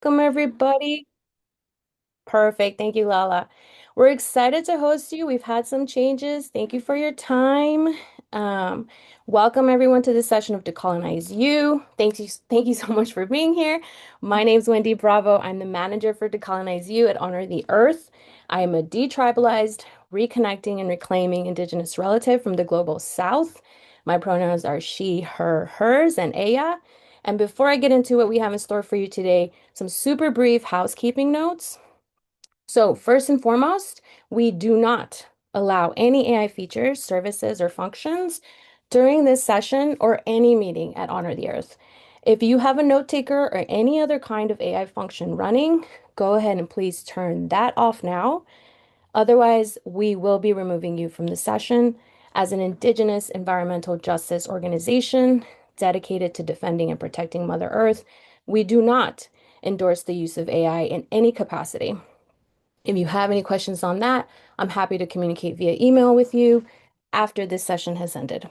Welcome, everybody. Perfect. Thank you, Lala. We're excited to host you. We've had some changes. Thank you for your time. Um, Welcome everyone to this session of Decolonize U. Thank you so much for being here. My name's Wendy Bravo. I'm the manager for Decolonize U at Honor the Earth. I am a detribalized, reconnecting, and reclaiming Indigenous relative from the global South. My pronouns are she, her, hers, and Aya. And before I get into what we have in store for you today, some super brief housekeeping notes. So, first and foremost, we do not allow any AI features, services, or functions during this session or any meeting at Honor the Earth. If you have a note taker or any other kind of AI function running, go ahead and please turn that off now. Otherwise, we will be removing you from the session. As an Indigenous environmental justice organization dedicated to defending and protecting Mother Earth, we do not endorse the use of AI in any capacity. If you have any questions on that, I'm happy to communicate via email with you after this session has ended.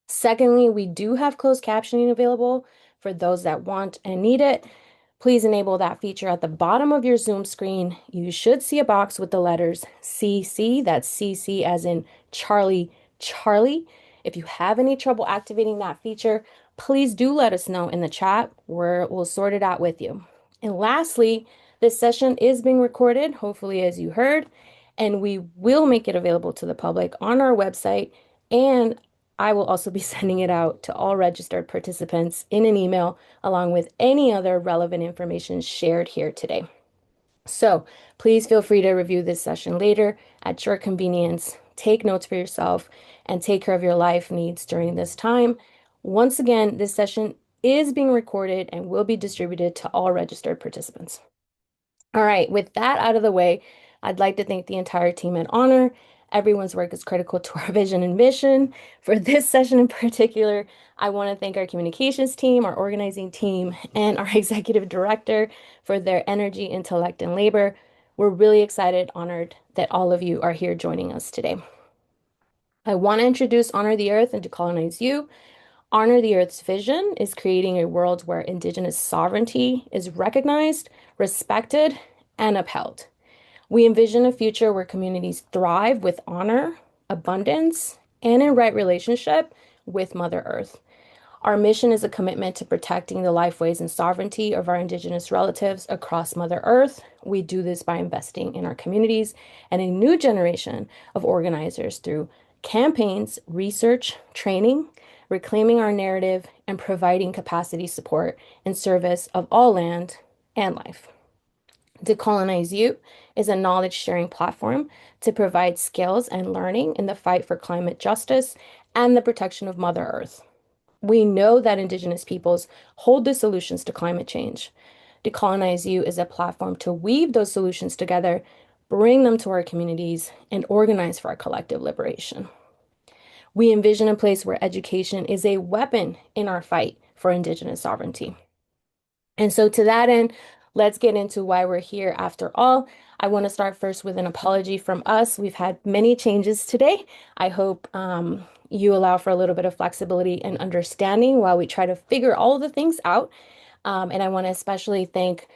Secondly, we do have closed captioning available for those that want and need it. Please enable that feature at the bottom of your Zoom screen. You should see a box with the letters CC, that's CC as in Charlie, Charlie. If you have any trouble activating that feature, please do let us know in the chat where we'll sort it out with you. And lastly, this session is being recorded, hopefully, as you heard, and we will make it available to the public on our website. And I will also be sending it out to all registered participants in an email, along with any other relevant information shared here today. So please feel free to review this session later at your convenience. Take notes for yourself and take care of your life needs during this time. Once again, this session is being recorded and will be distributed to all registered participants. All right, with that out of the way, I'd like to thank the entire team at Honor. Everyone's work is critical to our vision and mission. For this session in particular, I want to thank our communications team, our organizing team, and our executive director for their energy, intellect, and labor. We're really excited, honored that all of you are here joining us today. I want to introduce Honor the Earth and Decolonize U. Honor the Earth's vision is creating a world where Indigenous sovereignty is recognized, respected, and upheld. We envision a future where communities thrive with honor, abundance, and in right relationship with Mother Earth. Our mission is a commitment to protecting the lifeways and sovereignty of our Indigenous relatives across Mother Earth. We do this by investing in our communities and a new generation of organizers through campaigns, research, training, reclaiming our narrative, and providing capacity support in service of all land and life. Decolonize U is a knowledge sharing platform to provide skills and learning in the fight for climate justice and the protection of Mother Earth. We know that Indigenous peoples hold the solutions to climate change. Decolonize U is a platform to weave those solutions together, bring them to our communities, and organize for our collective liberation. We envision a place where education is a weapon in our fight for Indigenous sovereignty. And so, to that end, let's get into why we're here after all. I want to start first with an apology from us. We've had many changes today. I hope you allow for a little bit of flexibility and understanding while we try to figure all of the things out. And I want to especially thank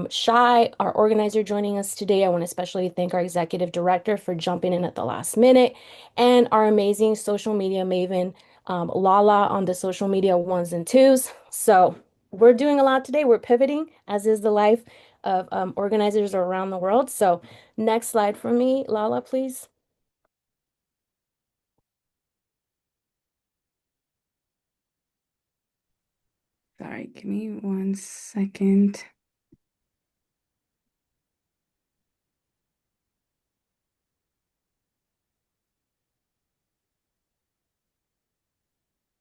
Shai, our organizer, joining us today. I want to especially thank our executive director for jumping in at the last minute and our amazing social media maven, Lala, on the social media ones and twos. So, we're doing a lot today. We're pivoting, as is the life of organizers around the world. So, next slide for me, Lala, please. Sorry, give me 1 second.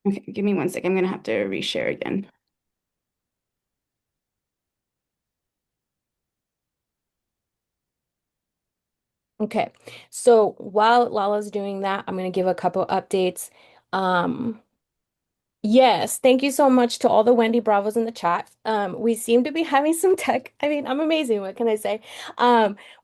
Okay, give me 1 second. I'm gonna have to reshare again. Okay, so while Lala's doing that, I'm going to give a couple updates. Um, Yes, thank you so much to all the Wendy Bravos in the chat. We seem to be having some tech. I mean, I'm amazing. What can I say?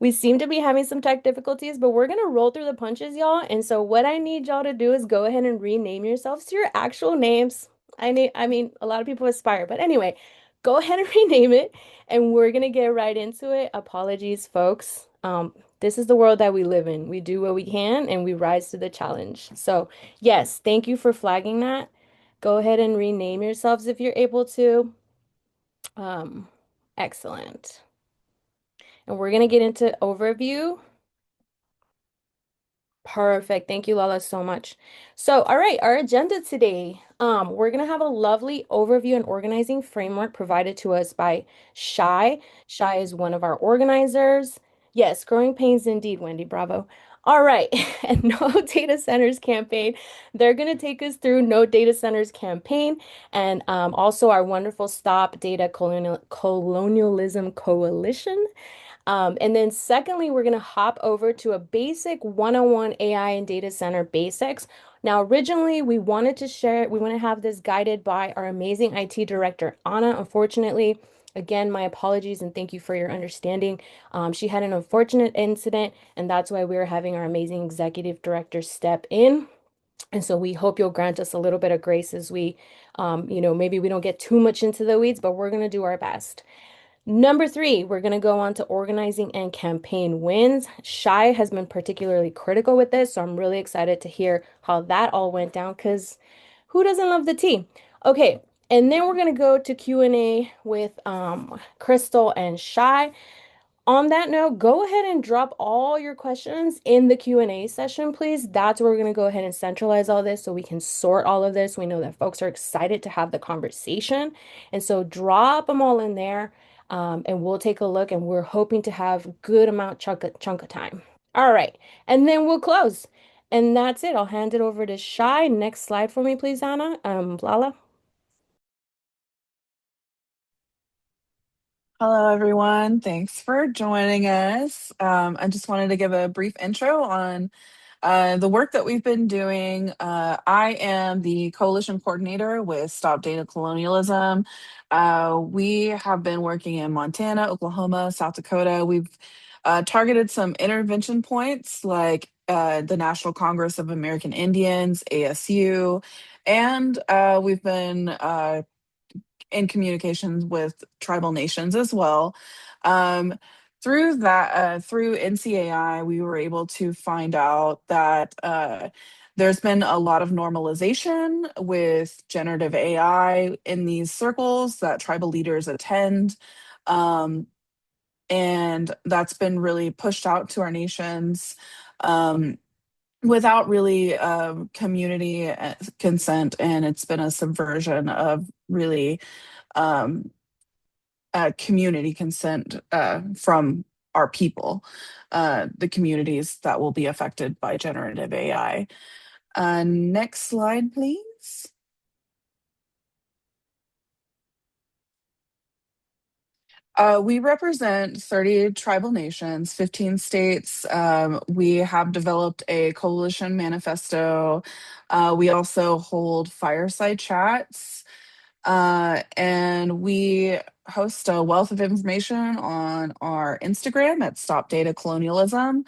We seem to be having some tech difficulties, but we're gonna roll through the punches, y'all. And so what I need y'all to do is go ahead and rename yourselves to your actual names. I mean, a lot of people aspire, but anyway, go ahead and rename it, and we're gonna get right into it. Apologies, folks. This is the world that we live in. We do what we can and we rise to the challenge. So, yes, thank you for flagging that. Go ahead and rename yourselves if you're able to. Um, Excellent. And we're gonna get into overview. Perfect. Thank you, Lala, so much. So, all right, our agenda today. We're gonna have a lovely overview and organizing framework provided to us by Shy. Shy is one of our organizers. Yes, growing pains indeed, Wendy. Bravo. All right, and No Data Centers campaign. They're gonna take us through No Data Centers campaign and also our wonderful Stop Colonialism Coalition. And then secondly, we're going to hop over to a basic 101 AI and data center basics. Now, originally, we want to have this guided by our amazing IT director, Anna. Unfortunately, again, my apologies and thank you for your understanding. She had an unfortunate incident, and that's why we're having our amazing executive director step in. And so we hope you'll grant us a little bit of grace as maybe we don't get too much into the weeds, but we're going to do our best. Number three, we're going to go on to organizing and campaign wins. Shai has been particularly critical with this, so I'm really excited to hear how that all went down because who doesn't love the tea? Okay, and then we're going to go to Q&A with Crystal and Shai. On that note, go ahead and drop all your questions in the Q&A session, please. That's where we're going to go ahead and centralize all this so we can sort all of this. We know that folks are excited to have the conversation. And so drop them all in there and we'll take a look and we're hoping to have good amount chunk of time. All right. And then we'll close. And that's it. I'll hand it over to Shy. Next slide for me, please, Anna. Lala. Hello, everyone. Thanks for joining us. I just wanted to give a brief intro on the work that we've been doing. I am the coalition coordinator with Stop Data Colonialism. We have been working in Montana, Oklahoma, South Dakota. We've targeted some intervention points like the National Congress of American Indians, ASU, and we've been in communications with tribal nations as well. Um, through NCAI, we were able to find out that there's been a lot of normalization with generative AI in these circles that tribal leaders attend. Um, and that's been really pushed out to our nations without really community consent. And it's been a subversion of really um, community consent from our people, the communities that will be affected by generative AI. Next slide, please. We represent 30 tribal nations, 15 states. We have developed a coalition manifesto. We also hold fireside chats. And we host a wealth of information on our Instagram at Stop Data Colonialism.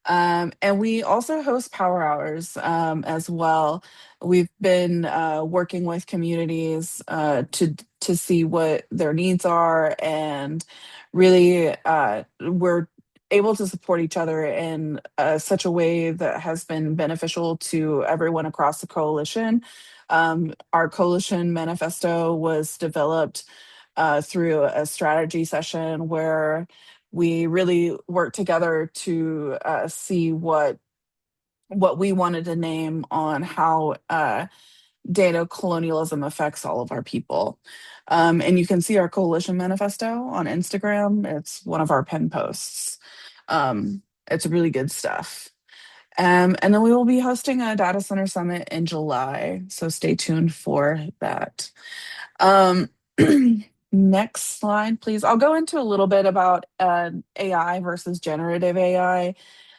And we also host power hours as well. We've been working with communities to see what their needs are, and really we're able to support each other in such a way that has been beneficial to everyone across the coalition. Our coalition manifesto was developed through a strategy session where we really worked together to see what we wanted to name on how data colonialism affects all of our people. And you can see our coalition manifesto on Instagram. It's one of our pin posts. It's really good stuff. And then we will be hosting a data center summit in July. So stay tuned for that. Um, Next slide, please. I'll go into a little bit about AI versus generative AI.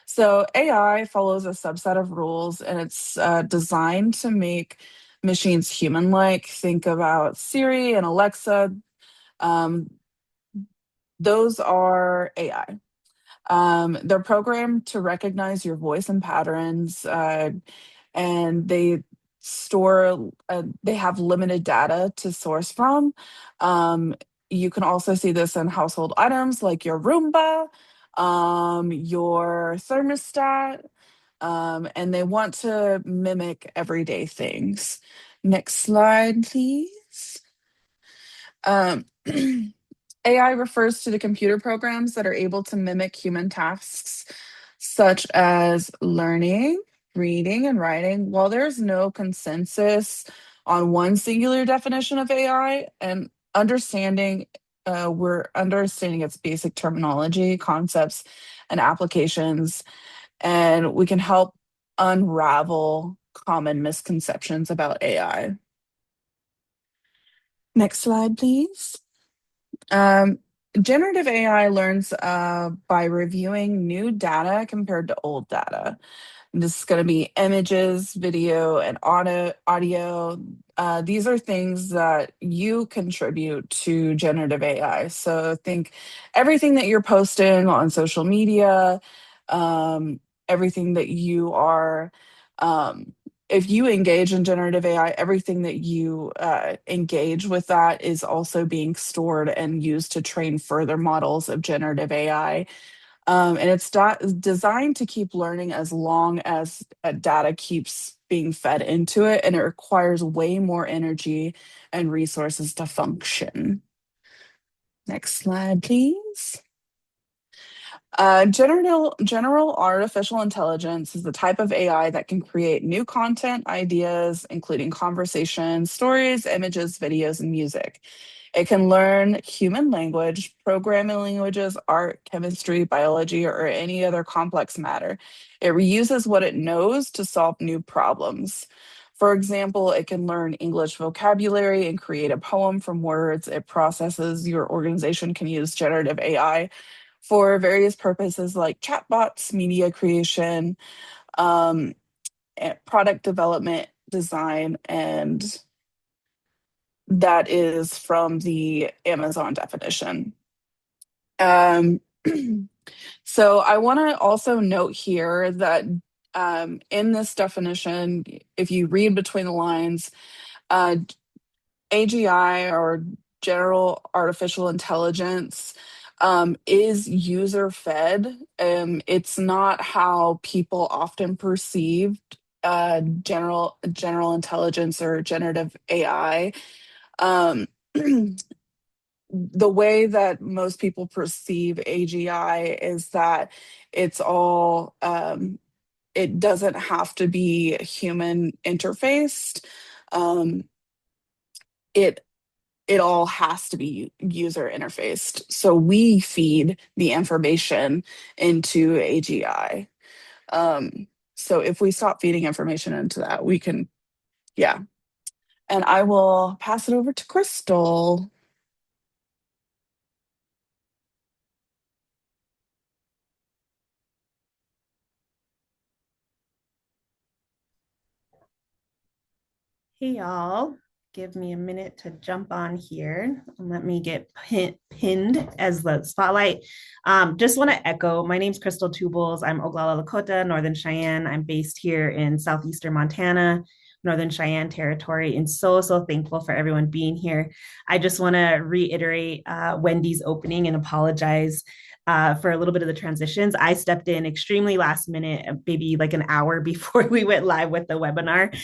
So AI follows a subset of rules, and it's designed to make machines human-like. Think about Siri and Alexa. Um, those are AI. They're programmed to recognize your voice and patterns, and they they have limited data to source from. Um, you can also see this in household items like your Roomba, your thermostat, and they want to mimic everyday things. Next slide, please. Um, AI refers to the computer programs that are able to mimic human tasks, such as learning, reading, and writing. While there's no consensus on one singular definition of AI, and we're understanding its basic terminology, concepts, and applications, and we can help unravel common misconceptions about AI. Next slide, please. Um, Generative AI learns by reviewing new data compared to old data. This is going to be images, video, and audio. These are things that you contribute to generative AI. So think everything that you're posting on social media, everything that you are, um, if you engage in generative AI, everything that you engage with that is also being stored and used to train further models of generative AI. And it's designed to keep learning as long as data keeps being fed into it, and it requires way more energy and resources to function. Next slide, please. General artificial intelligence is the type of AI that can create new content, ideas, including conversations, stories, images, videos, and music. It can learn human language, programming languages, art, chemistry, biology, or any other complex matter. It reuses what it knows to solve new problems. For example, it can learn English vocabulary and create a poem from words it processes. Your organization can use generative AI for various purposes like chatbots, media creation, um, product development, design, and that is from the Amazon definition. Um, so I want to also note here that in this definition, if you read between the lines, uh, AGI or general artificial intelligence is user fed. It's not how people often perceive general intelligence or generative AI. Um, the way that most people perceive AGI is that it's all it doesn't have to be human interfaced. Um, it it all has to be user interfaced. So we feed the information into AGI. So if we stop feeding information into that, we can, yeah. And I will pass it over to Crystal. Hey y'all, give me a minute to jump on here and let me get pinned as the spotlight. Just want to echo, my name's Crystal Tubles. I'm Oglala Lakota, Northern Cheyenne. I'm based here in southeastern Montana, Northern Cheyenne territory, and so thankful for everyone being here. I just want to reiterate Wendy's opening and apologize for a little bit of the transitions. I stepped in extremely last minute, maybe like an hour before we went live with the webinar.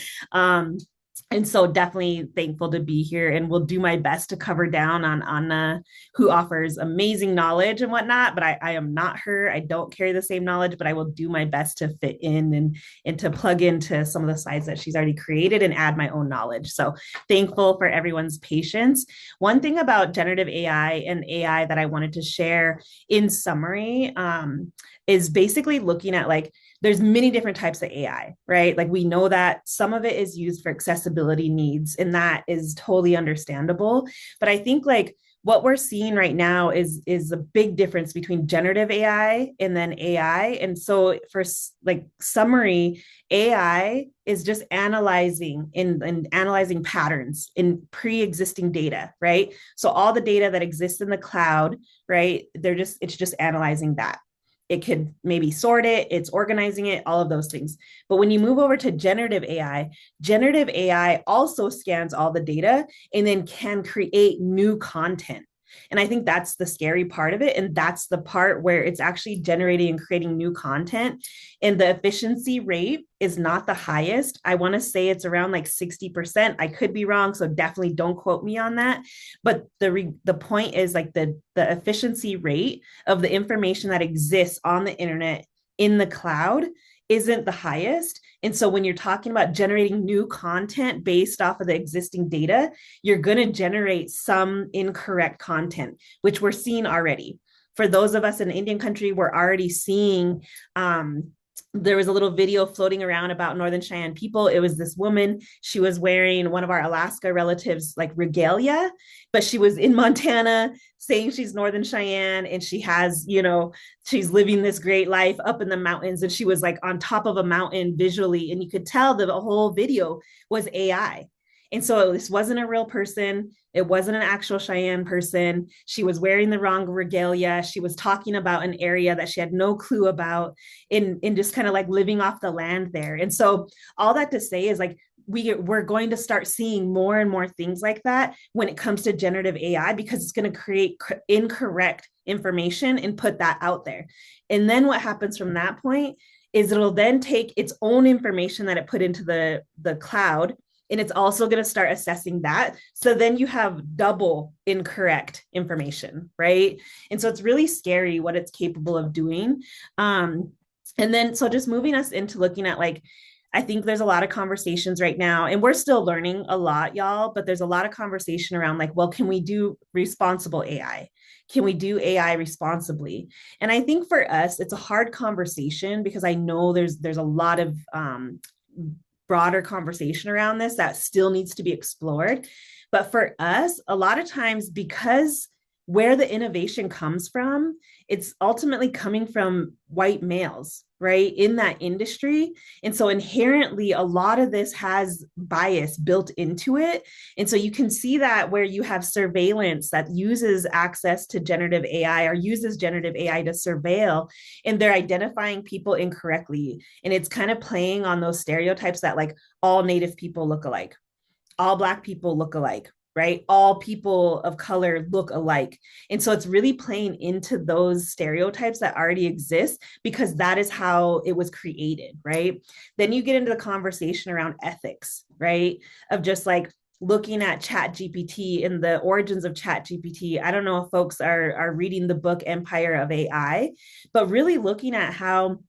And so definitely thankful to be here, and will do my best to cover down on Anna, who offers amazing knowledge and whatnot, but I am not her. I don't carry the same knowledge, but I will do my best to fit in and to plug into some of the slides that she's already created and add my own knowledge. So thankful for everyone's patience. One thing about generative AI and AI that I wanted to share in summary is basically looking at like, there's many different types of AI, right? Like we know that some of it is used for accessibility needs, and that is totally understandable. But I think like what we're seeing right now is a big difference between generative AI and then AI. And so for like summary, AI is just analyzing and analyzing patterns in pre-existing data, right? So all the data that exists in the cloud, right? It's just analyzing that. it could maybe sort it, it's organizing it, all of those things. But when you move over to generative AI also scans all the data and then can create new content. And I think that's the scary part of it. And that's the part where it's actually generating and creating new content. And the efficiency rate is not the highest. I want to say it's around like 60%. I could be wrong. So definitely don't quote me on that. But the point is like the efficiency rate of the information that exists on the internet in the cloud isn't the highest. And so when you're talking about generating new content based off of the existing data, you're going to generate some incorrect content, which we're seeing already. For those of us in Indian country, we're already seeing there was a little video floating around about Northern Cheyenne people. It was this woman. She was wearing one of our Alaska relatives' like regalia, but she was in Montana saying she's Northern Cheyenne and she has, she's living this great life up in the mountains. And she was like on top of a mountain visually. And you could tell the whole video was AI. And so this wasn't a real person. It wasn't an actual Cheyenne person. She was wearing the wrong regalia. She was talking about an area that she had no clue about in just kind of like living off the land there. And so all that to say is like, we're going to start seeing more and more things like that when it comes to generative AI, because it's going to create incorrect information and put that out there. And then what happens from that point is it'll then take its own information that it put into the cloud, and it's also going to start assessing that. So then you have double incorrect information, right? And so it's really scary what it's capable of doing. And then, so just moving us into looking at like, I think there's a lot of conversations right now, and we're still learning a lot, y'all, but there's a lot of conversation around like, well, can we do responsible AI? Can we do AI responsibly? And I think for us, it's a hard conversation because I know there's a lot of broader conversation around this that still needs to be explored. But for us, a lot of times, because where the innovation comes from, it's ultimately coming from white males, right, in that industry. And so inherently, a lot of this has bias built into it. And so you can see that where you have surveillance that uses access to generative AI or uses generative AI to surveil, and they're identifying people incorrectly. And it's kind of playing on those stereotypes that like all Native people look alike, all Black people look alike, right? All people of color look alike. And so it's really playing into those stereotypes that already exist because that is how it was created, right? Then you get into the conversation around ethics, right? Of just like looking at Chat GPT and the origins of Chat GPT. I don't know if folks are reading the book Empire of AI, but really looking at how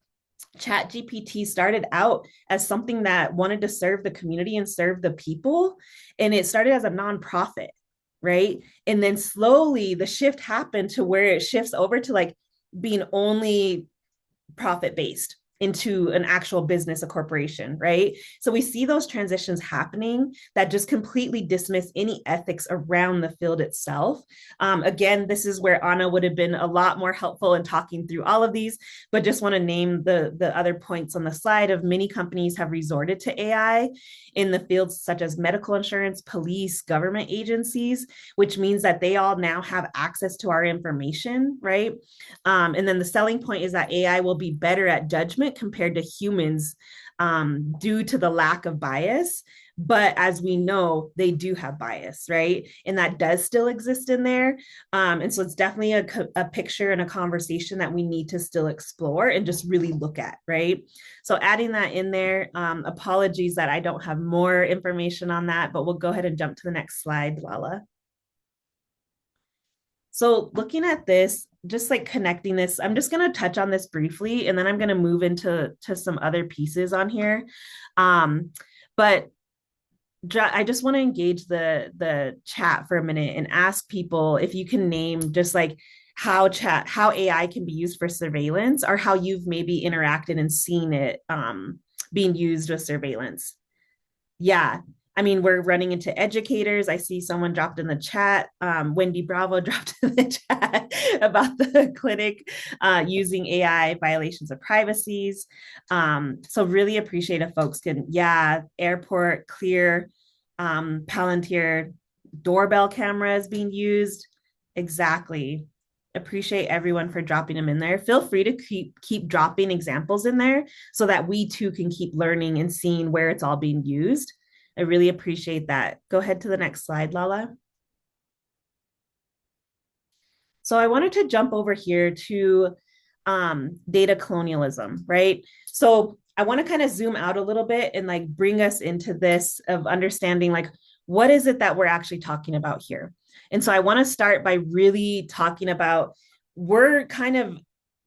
Chat GPT started out as something that wanted to serve the community and serve the people. And it started as a nonprofit, right? And then slowly the shift happened to where it shifts over to like being only profit based into an actual business, a corporation, right? So we see those transitions happening that just completely dismiss any ethics around the field itself. Again, this is where Anna would have been a lot more helpful in talking through all of these, but just want to name the other points on the slide of many companies have resorted to AI in the fields such as medical insurance, police, government agencies, which means that they all now have access to our information, right? And then the selling point is that AI will be better at judgment compared to humans due to the lack of bias. But as we know, they do have bias, right? And that does still exist in there. And so it's definitely a picture and a conversation that we need to still explore and just really look at, right? So adding that in there, apologies that I don't have more information on that, but we'll go ahead and jump to the next slide, Lala. So looking at this, just like connecting this, I'm just going to touch on this briefly, and then I'm going to move into some other pieces on here. But I just want to engage the chat for a minute and ask people if you can name just like how AI can be used for surveillance, or how you've maybe interacted and seen it being used with surveillance. Yeah. I mean, we're running into educators. I see someone dropped in the chat. Wendy Bravo dropped in the chat about the clinic using AI violations of privacies. So really appreciate if folks can, airport, clear, Palantir, doorbell cameras being used. Exactly. Appreciate everyone for dropping them in there. Feel free to keep dropping examples in there so that we too can keep learning and seeing where it's all being used. I really appreciate that. Go ahead to the next slide, Lala. So I wanted to jump over here to data colonialism, right? So I want to kind of zoom out a little bit and like bring us into this of understanding like what is it that we're actually talking about here. And so I want to start by really talking about we're kind of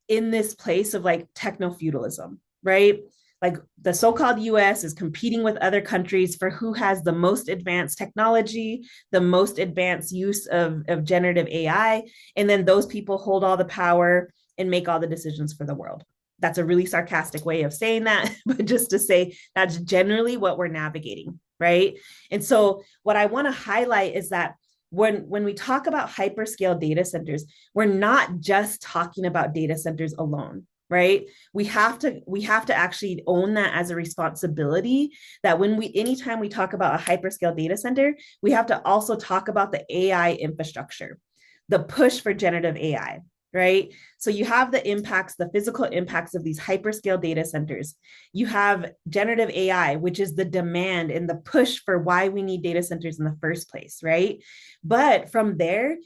in this place of like techno feudalism, right? Like the so-called US is competing with other countries for who has the most advanced technology, the most advanced use of generative AI. And then those people hold all the power and make all the decisions for the world. That's a really sarcastic way of saying that, but just to say that's generally what we're navigating, right? And so what I want to highlight is that when we talk about hyperscale data centers, we're not just talking about data centers alone, right? We have to actually own that as a responsibility, that when we anytime we talk about a hyperscale data center, we have to also talk about the AI infrastructure, the push for generative AI, right? So you have the impacts, the physical impacts of these hyperscale data centers. You have generative AI, which is the demand and the push for why we need data centers in the first place, right? But from there,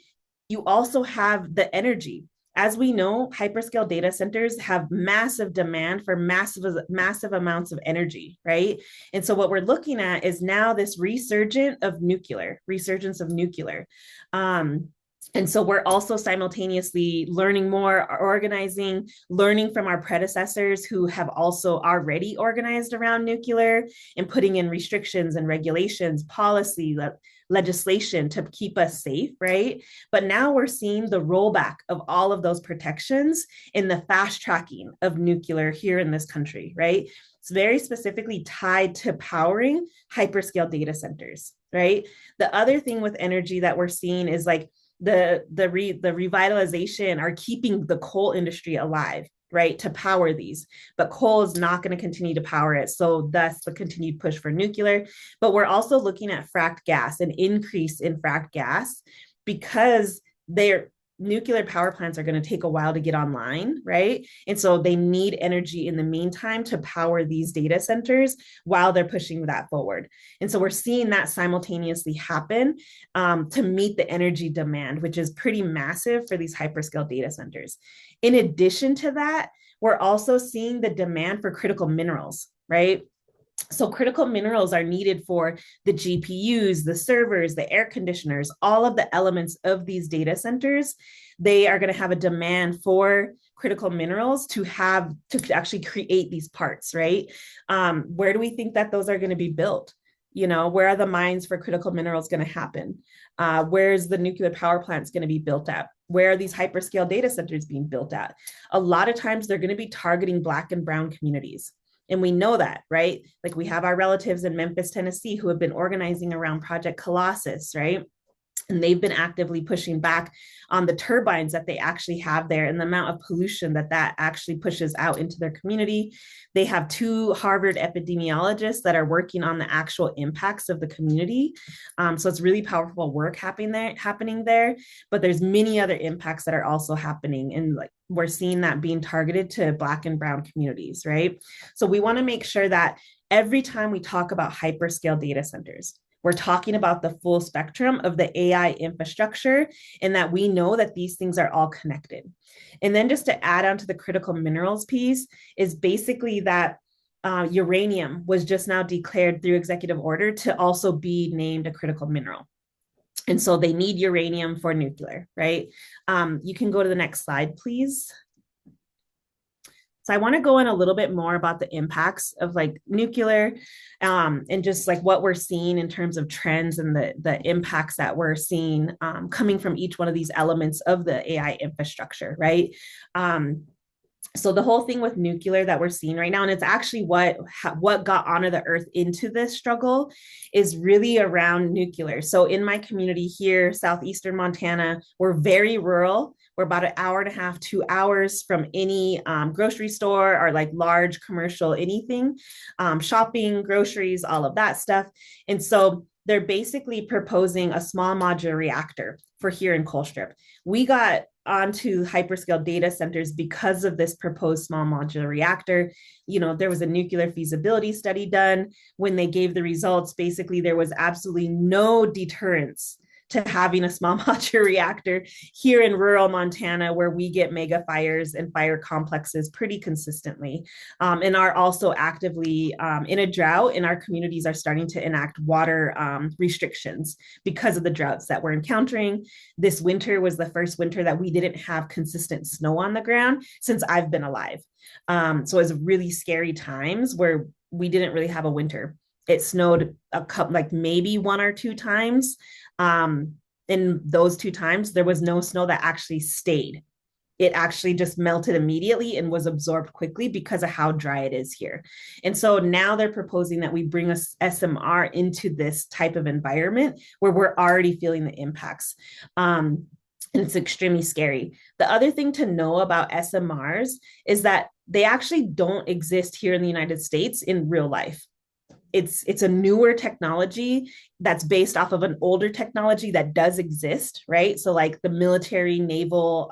you also have the energy. As we know, hyperscale data centers have massive demand for massive amounts of energy, right? And so what we're looking at is now this resurgence of nuclear. And so we're also simultaneously learning more, organizing, learning from our predecessors who have also already organized around nuclear and putting in restrictions and regulations, policy, legislation to keep us safe, right? But now we're seeing the rollback of all of those protections in the fast tracking of nuclear here in this country, right? It's very specifically tied to powering hyperscale data centers, right? The other thing with energy that we're seeing is like the revitalization are keeping the coal industry alive, right, to power these. But coal is not going to continue to power it. So thus the continued push for nuclear. But we're also looking at fracked gas, an increase in fracked gas, because they're nuclear power plants are going to take a while to get online, right? And so they need energy in the meantime to power these data centers while they're pushing that forward. And so we're seeing that simultaneously happen to meet the energy demand, which is pretty massive for these hyperscale data centers. In addition to that, we're also seeing the demand for critical minerals, right? So critical minerals are needed for the GPUs, the servers, the air conditioners, all of the elements of these data centers. They are going to have a demand for critical minerals to actually create these parts, right? Where do we think that those are going to be built? You know, where are the mines for critical minerals going to happen? Where's the nuclear power plants going to be built at? Where are these hyperscale data centers being built at? A lot of times they're going to be targeting Black and Brown communities. And we know that, right? Like we have our relatives in Memphis, Tennessee, who have been organizing around Project Colossus, right? And they've been actively pushing back on the turbines that they actually have there and the amount of pollution that actually pushes out into their community. They have 2 Harvard epidemiologists that are working on the actual impacts of the community. So it's really powerful work happening there. But there's many other impacts that are also happening, and like we're seeing that being targeted to Black and Brown communities, right? So we want to make sure that every time we talk about hyperscale data centers, we're talking about the full spectrum of the AI infrastructure, and that we know that these things are all connected. And then just to add on to the critical minerals piece is basically that uranium was just now declared through executive order to also be named a critical mineral. And so they need uranium for nuclear, right? You can go to the next slide, please. So I want to go in a little bit more about the impacts of like nuclear and just like what we're seeing in terms of trends and the impacts that we're seeing coming from each one of these elements of the AI infrastructure, right? So the whole thing with nuclear that we're seeing right now, and it's actually what got Honor the Earth into this struggle, is really around nuclear. So in my community here, southeastern Montana, we're very rural. We're about an hour and a half, 2 hours from any grocery store or like large commercial anything, shopping, groceries, all of that stuff. And so they're basically proposing a small modular reactor for here in Colstrip. We got onto hyperscale data centers because of this proposed small modular reactor. There was a nuclear feasibility study done. When they gave the results, basically there was absolutely no deterrence to having a small modular reactor here in rural Montana, where we get mega fires and fire complexes pretty consistently, and are also actively in a drought, and our communities are starting to enact water restrictions because of the droughts that we're encountering. This winter was the first winter that we didn't have consistent snow on the ground since I've been alive. So it was really scary times where we didn't really have a winter. It snowed a couple, like maybe one or two times. In those two times, there was no snow that actually stayed. It actually just melted immediately and was absorbed quickly because of how dry it is here. And so now they're proposing that we bring a SMR into this type of environment where we're already feeling the impacts. And it's extremely scary. The other thing to know about SMRs is that they actually don't exist here in the United States in real life. It's a newer technology that's based off of an older technology that does exist, right? So like the military, naval,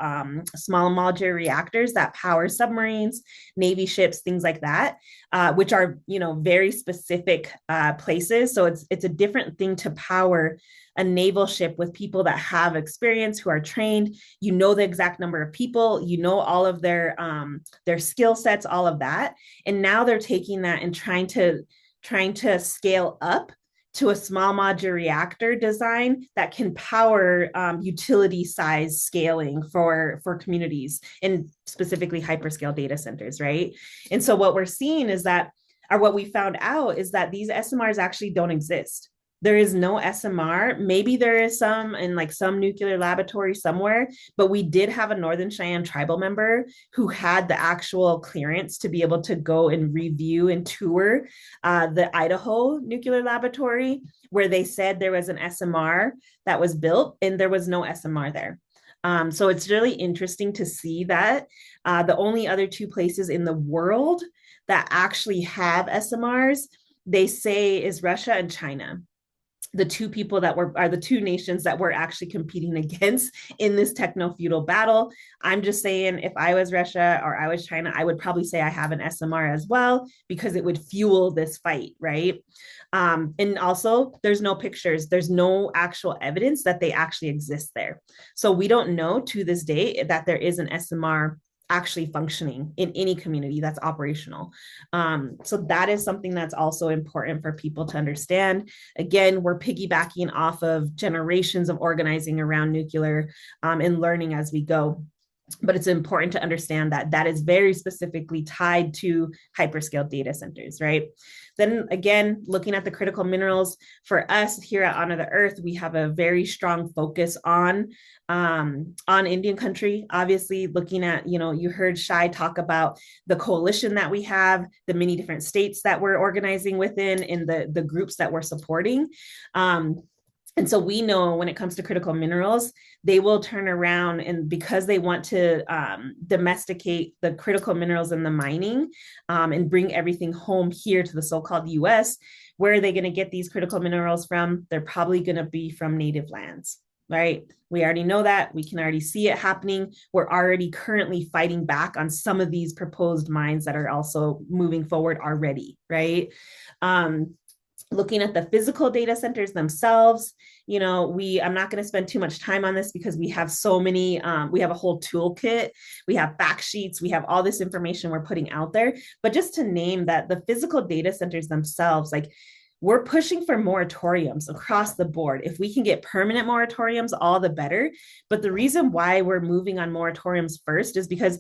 small modular reactors that power submarines, Navy ships, things like that, which are, very specific places. So it's a different thing to power a naval ship with people that have experience, who are trained. The exact number of people, all of their skill sets, all of that. And now they're taking that and trying to scale up to a small modular reactor design that can power utility size scaling for communities, and specifically hyperscale data centers, right? And so what we're seeing is that, or what we found out is that these SMRs actually don't exist. There is no SMR. Maybe there is some in like some nuclear laboratory somewhere, but we did have a Northern Cheyenne tribal member who had the actual clearance to be able to go and review and tour the Idaho nuclear laboratory, where they said there was an SMR that was built and there was no SMR there. So it's really interesting to see that the only other two places in the world that actually have SMRs, they say, is Russia and China. The two people that are the two nations that we're actually competing against in this techno-feudal battle. I'm just saying, if I was Russia or I was China, I would probably say I have an SMR as well, because it would fuel this fight, right? And also, there's no pictures, there's no actual evidence that they actually exist there. So we don't know to this day that there is an SMR actually functioning in any community that's operational. So that is something that's also important for people to understand. Again, we're piggybacking off of generations of organizing around nuclear and learning as we go. But it's important to understand that that is very specifically tied to hyperscale data centers, right? Then again, looking at the critical minerals, for us here at Honor the Earth, we have a very strong focus on Indian country. Obviously, looking at, you heard Shai talk about the coalition that we have, the many different states that we're organizing within, and the groups that we're supporting. And so we know when it comes to critical minerals, they will turn around, and because they want to domesticate the critical minerals and the mining and bring everything home here to the so-called US, where are they going to get these critical minerals from? They're probably going to be from native lands, right? We already know that. We can already see it happening. We're already currently fighting back on some of these proposed mines that are also moving forward already, right? Looking at the physical data centers themselves, I'm not going to spend too much time on this because we have so many, we have a whole toolkit, we have fact sheets, we have all this information we're putting out there. But just to name that, the physical data centers themselves, like, we're pushing for moratoriums across the board. If we can get permanent moratoriums, all the better. But the reason why we're moving on moratoriums first is because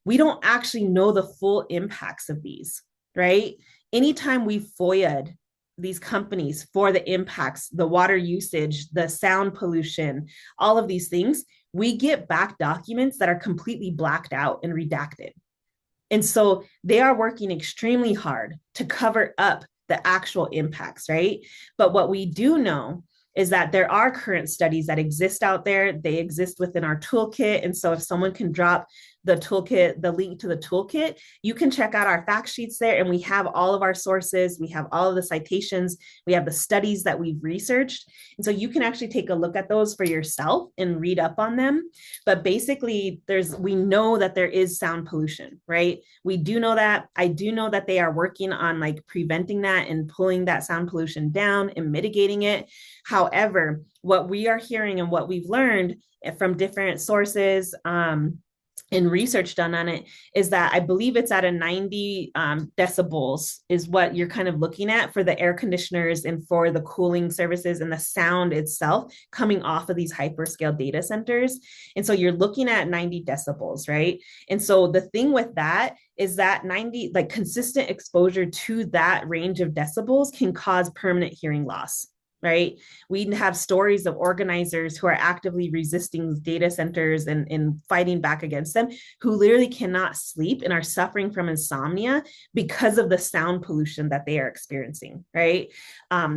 we don't actually know the full impacts of these, right? Anytime we FOIA'd these companies for the impacts, the water usage, the sound pollution, all of these things, we get back documents that are completely blacked out and redacted. And so they are working extremely hard to cover up the actual impacts, right? But what we do know is that there are current studies that exist out there. They exist within our toolkit. And so if someone can drop the toolkit, the link to the toolkit, you can check out our fact sheets there. And we have all of our sources, we have all of the citations, we have the studies that we've researched. And so you can actually take a look at those for yourself and read up on them. But basically, we know that there is sound pollution, right? We do know that. I do know that they are working on like preventing that and pulling that sound pollution down and mitigating it. However, what we are hearing and what we've learned from different sources, and research done on it, is that I believe it's at a 90 decibels is what you're kind of looking at for the air conditioners and for the cooling services and the sound itself coming off of these hyperscale data centers. And so you're looking at 90 decibels, right? And so the thing with that is that 90, like consistent exposure to that range of decibels can cause permanent hearing loss. Right? We have stories of organizers who are actively resisting data centers and fighting back against them, who literally cannot sleep and are suffering from insomnia because of the sound pollution that they are experiencing, right?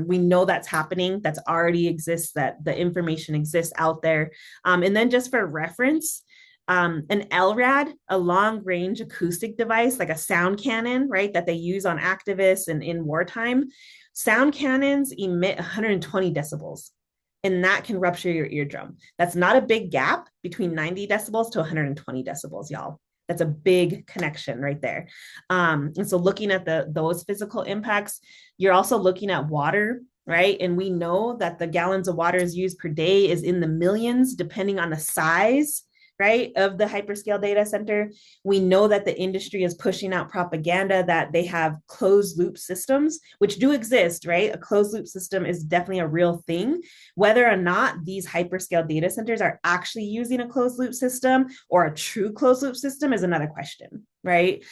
We know that's happening, that's already exists, that the information exists out there. And then just for reference, an LRAD, a long range acoustic device, like a sound cannon, right, that they use on activists and in wartime. Sound cannons emit 120 decibels, and that can rupture your eardrum. That's not a big gap between 90 decibels to 120 decibels, y'all. That's a big connection right there. And so looking at those physical impacts, you're also looking at water, right? And we know that the gallons of water is used per day is in the millions, depending on the size, right, of the hyperscale data center. We know that the industry is pushing out propaganda that they have closed loop systems, which do exist, right? A closed loop system is definitely a real thing. Whether or not these hyperscale data centers are actually using a closed loop system or a true closed loop system is another question, right?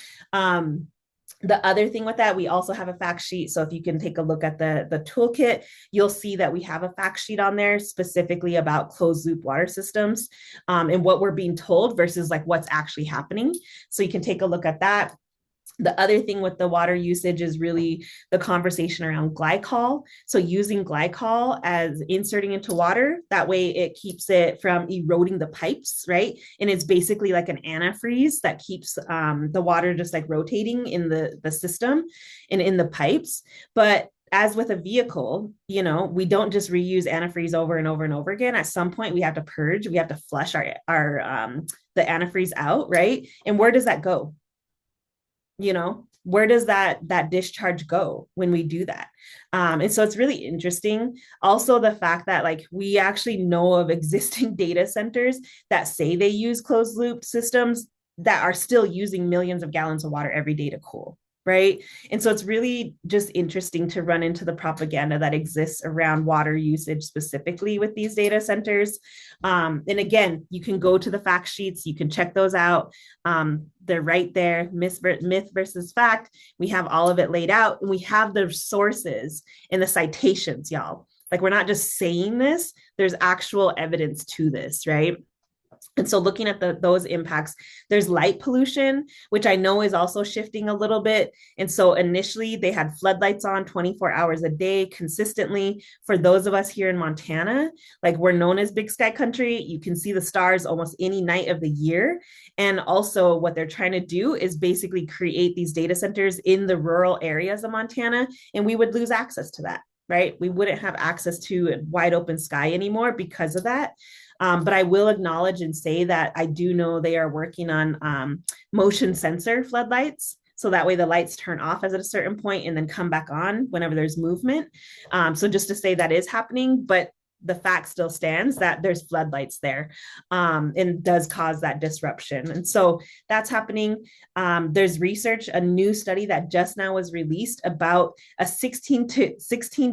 The other thing with that, we also have a fact sheet. So if you can take a look at the toolkit, you'll see that we have a fact sheet on there specifically about closed loop water systems, and what we're being told versus like what's actually happening. So you can take a look at that. The other thing with the water usage is really the conversation around glycol. So using glycol as inserting into water, that way it keeps it from eroding the pipes, right? And it's basically like an antifreeze that keeps the water just like rotating in the system and in the pipes. But as with a vehicle, you know, we don't just reuse antifreeze over and over and over again. At some point, we have to purge, we have to flush our the antifreeze out, right? And where does that go? You know, where does that discharge go when we do that? And so it's really interesting. Also, the fact that like we actually know of existing data centers that say they use closed loop systems that are still using millions of gallons of water every day to cool, right? And so it's really just interesting to run into the propaganda that exists around water usage specifically with these data centers. And again, you can go to the fact sheets, you can check those out. They're right there, myth versus fact. We have all of it laid out, and we have the sources and the citations, y'all. Like we're not just saying this, there's actual evidence to this, right? And so looking at those impacts, there's light pollution, which I know is also shifting a little bit. And so initially they had floodlights on 24 hours a day consistently. For those of us here in Montana, like we're known as big sky country, you can see the stars almost any night of the year. And also what they're trying to do is basically create these data centers in the rural areas of Montana, and we would lose access to that, right? We wouldn't have access to a wide open sky anymore because of that. But I will acknowledge and say that I do know they are working on motion sensor floodlights. So that way the lights turn off at a certain point and then come back on whenever there's movement. So just to say that is happening, but the fact still stands that there's floodlights there, and does cause that disruption. And so that's happening. There's research, a new study that just now was released about a 16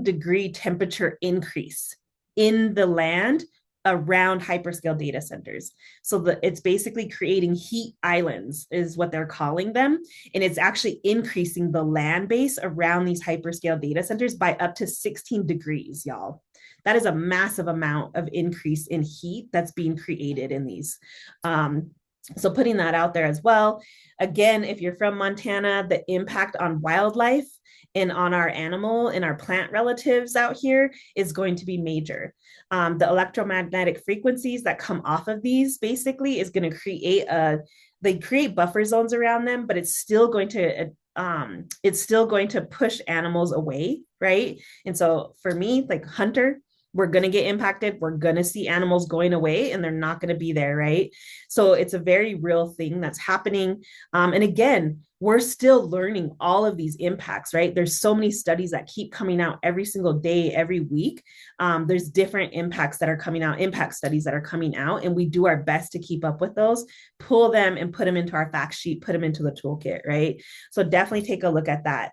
degree temperature increase in the land around hyperscale data centers. So it's basically creating heat islands is what they're calling them. And it's actually increasing the land base around these hyperscale data centers by up to 16 degrees, y'all. That is a massive amount of increase in heat that's being created in these. So putting that out there as well. Again, if you're from Montana, the impact on wildlife and on our animal and our plant relatives out here is going to be major. The electromagnetic frequencies that come off of these basically is going to they create buffer zones around them, but it's still going to push animals away, right? And so for me, like hunter, we're going to get impacted. We're going to see animals going away and they're not going to be there, right? So it's a very real thing that's happening. And again, we're still learning all of these impacts, right? There's so many studies that keep coming out every single day, every week. There's different impacts that are coming out, impact studies that are coming out, and we do our best to keep up with those, pull them and put them into our fact sheet, put them into the toolkit, right? So definitely take a look at that.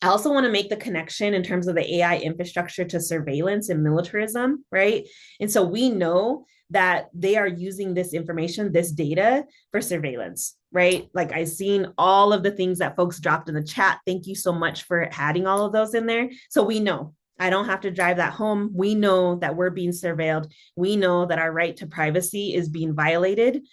I also want to make the connection in terms of the AI infrastructure to surveillance and militarism, right? And so we know that they are using this information, this data for surveillance, right? Like I've seen all of the things that folks dropped in the chat. Thank you so much for adding all of those in there. So we know. I don't have to drive that home. We know that we're being surveilled. We know that our right to privacy is being violated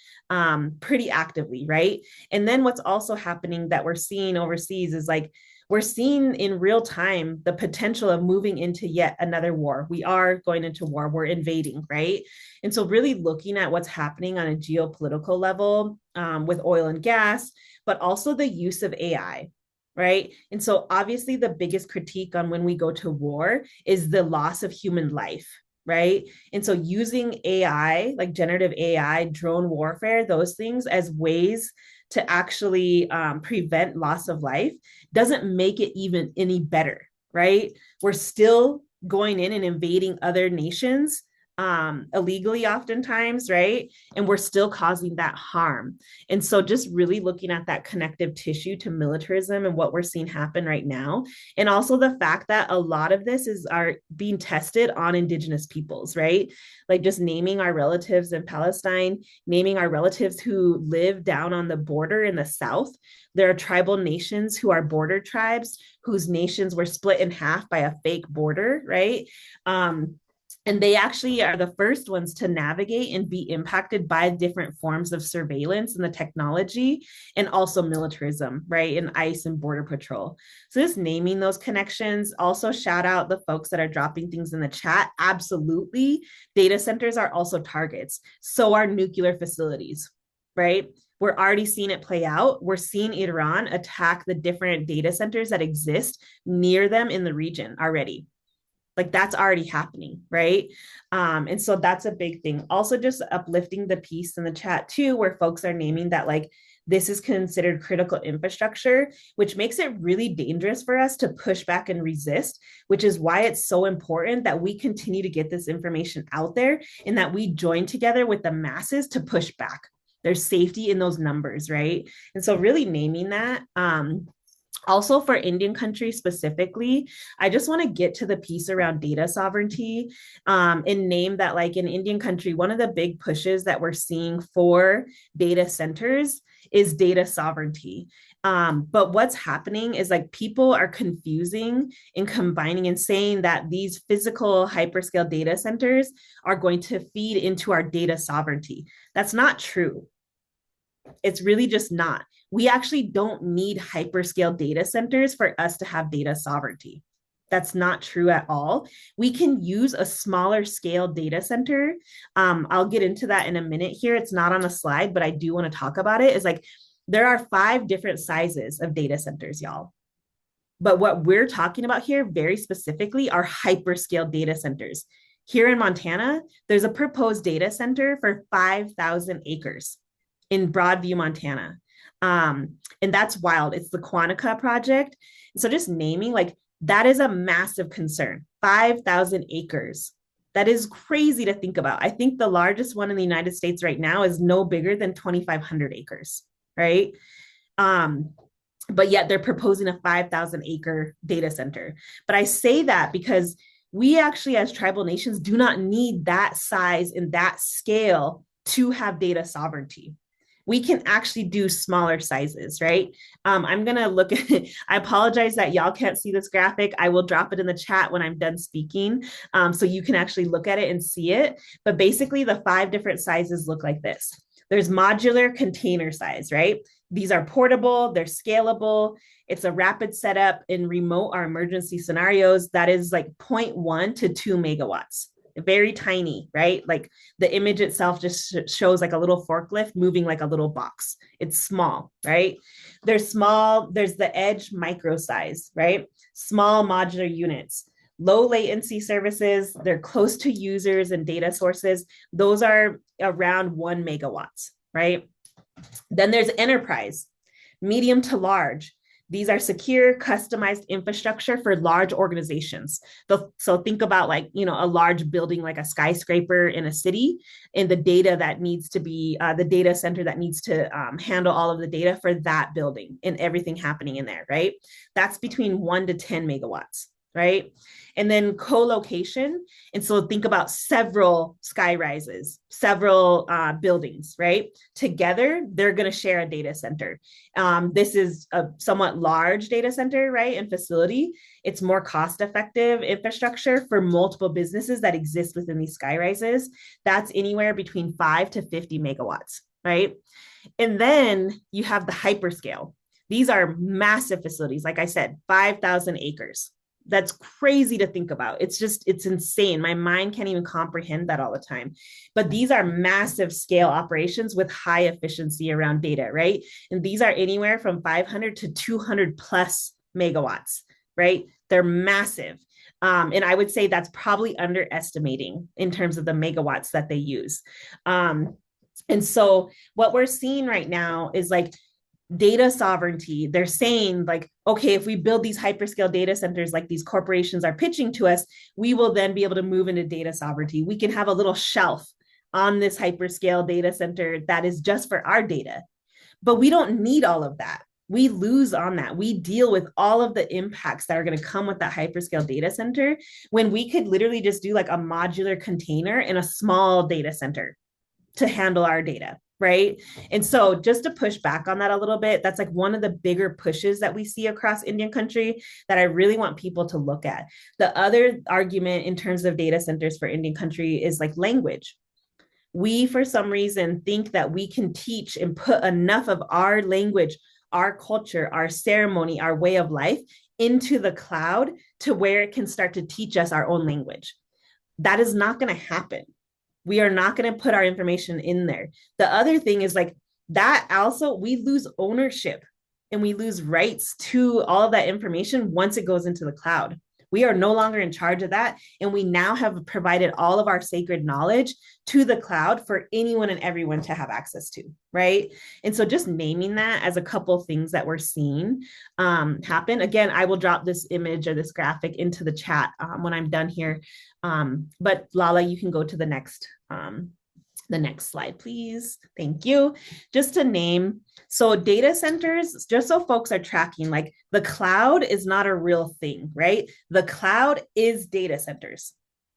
pretty actively, right? And then what's also happening that we're seeing overseas is like, we're seeing in real time the potential of moving into yet another war. We are going into war, we're invading, right? And so, really looking at what's happening on a geopolitical level with oil and gas, but also the use of AI. Right. And so, obviously, the biggest critique on when we go to war is the loss of human life. Right. And so, using AI, like generative AI, drone warfare, those things as ways to actually prevent loss of life doesn't make it even any better, right? We're still going in and invading other nations illegally oftentimes, right? And we're still causing that harm. And so just really looking at that connective tissue to militarism and what we're seeing happen right now. And also the fact that a lot of this are being tested on indigenous peoples, right? Like just naming our relatives in Palestine, naming our relatives who live down on the border in the South. There are tribal nations who are border tribes whose nations were split in half by a fake border, right? And they actually are the first ones to navigate and be impacted by different forms of surveillance and the technology and also militarism, right? And ICE and Border Patrol. So just naming those connections. Also, shout out the folks that are dropping things in the chat. Absolutely. Data centers are also targets. So are nuclear facilities, right? We're already seeing it play out. We're seeing Iran attack the different data centers that exist near them in the region already. Like that's already happening, right? And so that's a big thing. Also, just uplifting the piece in the chat too, where folks are naming that like this is considered critical infrastructure, which makes it really dangerous for us to push back and resist, which is why it's so important that we continue to get this information out there and that we join together with the masses to push back. There's safety in those numbers, right? And so really naming that. Also for Indian country specifically, I just want to get to the piece around data sovereignty and name that like in Indian country, one of the big pushes that we're seeing for data centers is data sovereignty. But what's happening is like people are confusing and combining and saying that these physical hyperscale data centers are going to feed into our data sovereignty. That's not true. It's really just not. We actually don't need hyperscale data centers for us to have data sovereignty. That's not true at all. We can use a smaller scale data center. I'll get into that in a minute here. It's not on a slide, but I do want to talk about it. Is like there are 5 different sizes of data centers, y'all. But what we're talking about here very specifically are hyperscale data centers. Here in Montana, there's a proposed data center for 5,000 acres in Broadview, Montana. And that's wild. It's the Quantica project. So just naming like that is a massive concern. 5,000 acres. That is crazy to think about. I think the largest one in the United States right now is no bigger than 2,500 acres, right? But yet they're proposing a 5,000 acre data center. But I say that because we actually, as tribal nations, do not need that size and that scale to have data sovereignty. We can actually do smaller sizes, right? I'm gonna look at it. I apologize that y'all can't see this graphic. I will drop it in the chat when I'm done speaking so you can actually look at it and see it. But basically the 5 different sizes look like this. There's modular container size, right? These are portable, they're scalable. It's a rapid setup in remote or emergency scenarios that is like 0.1 to 2 megawatts. Very tiny, right? Like the image itself just shows like a little forklift moving like a little box. It's small, right? They're small. There's the edge micro size, right? Small modular units. Low latency services, they're close to users and data sources. Those are around 1 megawatts, right? Then there's enterprise, medium to large. These are secure, customized infrastructure for large organizations. So think about like, a large building like a skyscraper in a city, and the data that needs to be, the data center that needs to handle all of the data for that building and everything happening in there, right? That's between 1 to 10 megawatts, right? And then co-location. And so think about several sky rises, several buildings, right? Together, they're going to share a data center. This is a somewhat large data center, right? And facility. It's more cost-effective infrastructure for multiple businesses that exist within these sky rises. That's anywhere between 5 to 50 megawatts, right? And then you have the hyperscale. These are massive facilities. Like I said, 5,000 acres. That's crazy to think about. It's insane. My mind can't even comprehend that all the time. But these are massive scale operations with high efficiency around data, right? And these are anywhere from 500 to 200 plus megawatts, right? They're massive. And I would say that's probably underestimating in terms of the megawatts that they use. And so what we're seeing right now is like data sovereignty. They're saying like, okay, if we build these hyperscale data centers like these corporations are pitching to us, we will then be able to move into data sovereignty. We can have a little shelf on this hyperscale data center that is just for our data. But we don't need all of that. We lose on that. We deal with all of the impacts that are going to come with that hyperscale data center when we could literally just do like a modular container in a small data center to handle our data, right? And so just to push back on that a little bit, that's like one of the bigger pushes that we see across Indian country that I really want people to look at. The other argument in terms of data centers for Indian country is like language. We, for some reason, think that we can teach and put enough of our language, our culture, our ceremony, our way of life into the cloud to where it can start to teach us our own language. That is not going to happen. We are not going to put our information in there. The other thing is like that also, we lose ownership and we lose rights to all of that information once it goes into the cloud. We are no longer in charge of that. And we now have provided all of our sacred knowledge to the cloud for anyone and everyone to have access to, right? And so just naming that as a couple things that we're seeing happen. Again, I will drop this image or this graphic into the chat when I'm done here. But Lala, you can go to the next slide, please. Thank you. Just to name, so data centers, just so folks are tracking, like the cloud is not a real thing, right? The cloud is data centers.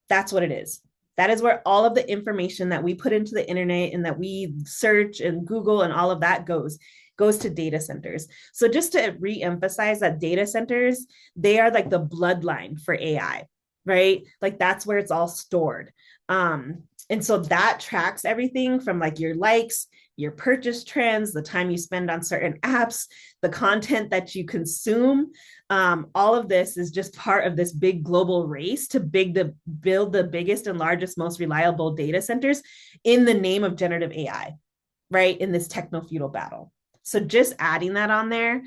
That's what it is. That is where all of the information that we put into the internet and that we search and Google and all of that goes to data centers. So just to re-emphasize that data centers, they are like the bloodline for AI, right? Like that's where it's all stored. And so that tracks everything from like your likes, your purchase trends, the time you spend on certain apps, the content that you consume. All of this is just part of this big global race to build the biggest and largest, most reliable data centers in the name of generative AI, right? In this techno-feudal battle. So just adding that on there.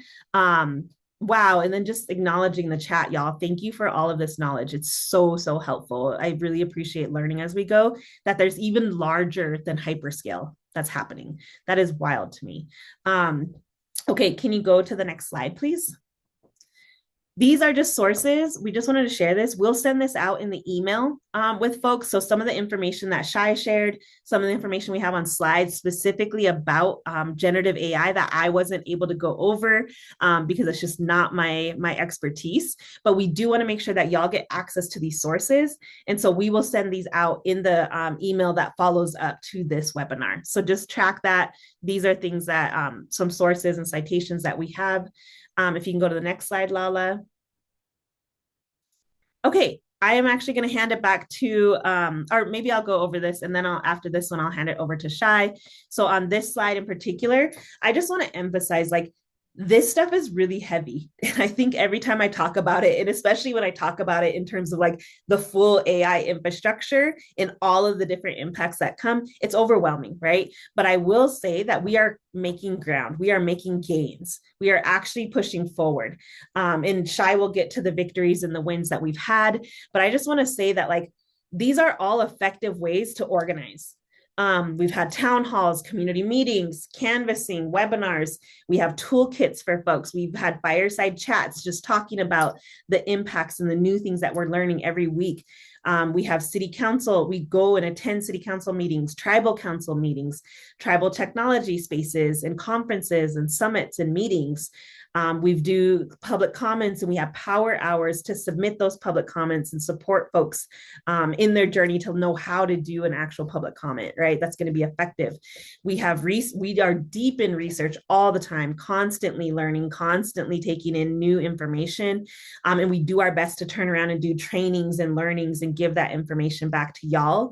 Wow. And then just acknowledging the chat, y'all. Thank you for all of this knowledge. It's so, so helpful. I really appreciate learning as we go that there's even larger than hyperscale that's happening. That is wild to me. Okay, can you go to the next slide, please? These are just sources. We just wanted to share this. We'll send this out in the email with folks. So some of the information that Shai shared, some of the information we have on slides specifically about generative AI that I wasn't able to go over because it's just not my expertise. But we do want to make sure that y'all get access to these sources. And so we will send these out in the email that follows up to this webinar. So just track that. These are things that some sources and citations that we have. If you can go to the next slide, Lala. Okay, I am actually going to hand it back to, or maybe I'll go over this and then after this one, I'll hand it over to Shai. So on this slide in particular, I just want to emphasize like this stuff is really heavy. And I think every time I talk about it, and especially when I talk about it in terms of like the full AI infrastructure and all of the different impacts that come, it's overwhelming, right? But I will say that we are making ground, we are making gains, we are actually pushing forward. And Shai will get to the victories and the wins that we've had. But I just want to say that like these are all effective ways to organize. We've had town halls, community meetings, canvassing, webinars. We have toolkits for folks. We've had fireside chats just talking about the impacts and the new things that we're learning every week. We have city council. We go and attend city council meetings, tribal council meetings, tribal technology spaces and conferences and summits and meetings. We do public comments and we have power hours to submit those public comments and support folks in their journey to know how to do an actual public comment, right? That's going to be effective. We are deep in research all the time, constantly learning, constantly taking in new information. And we do our best to turn around and do trainings and learnings and give that information back to y'all.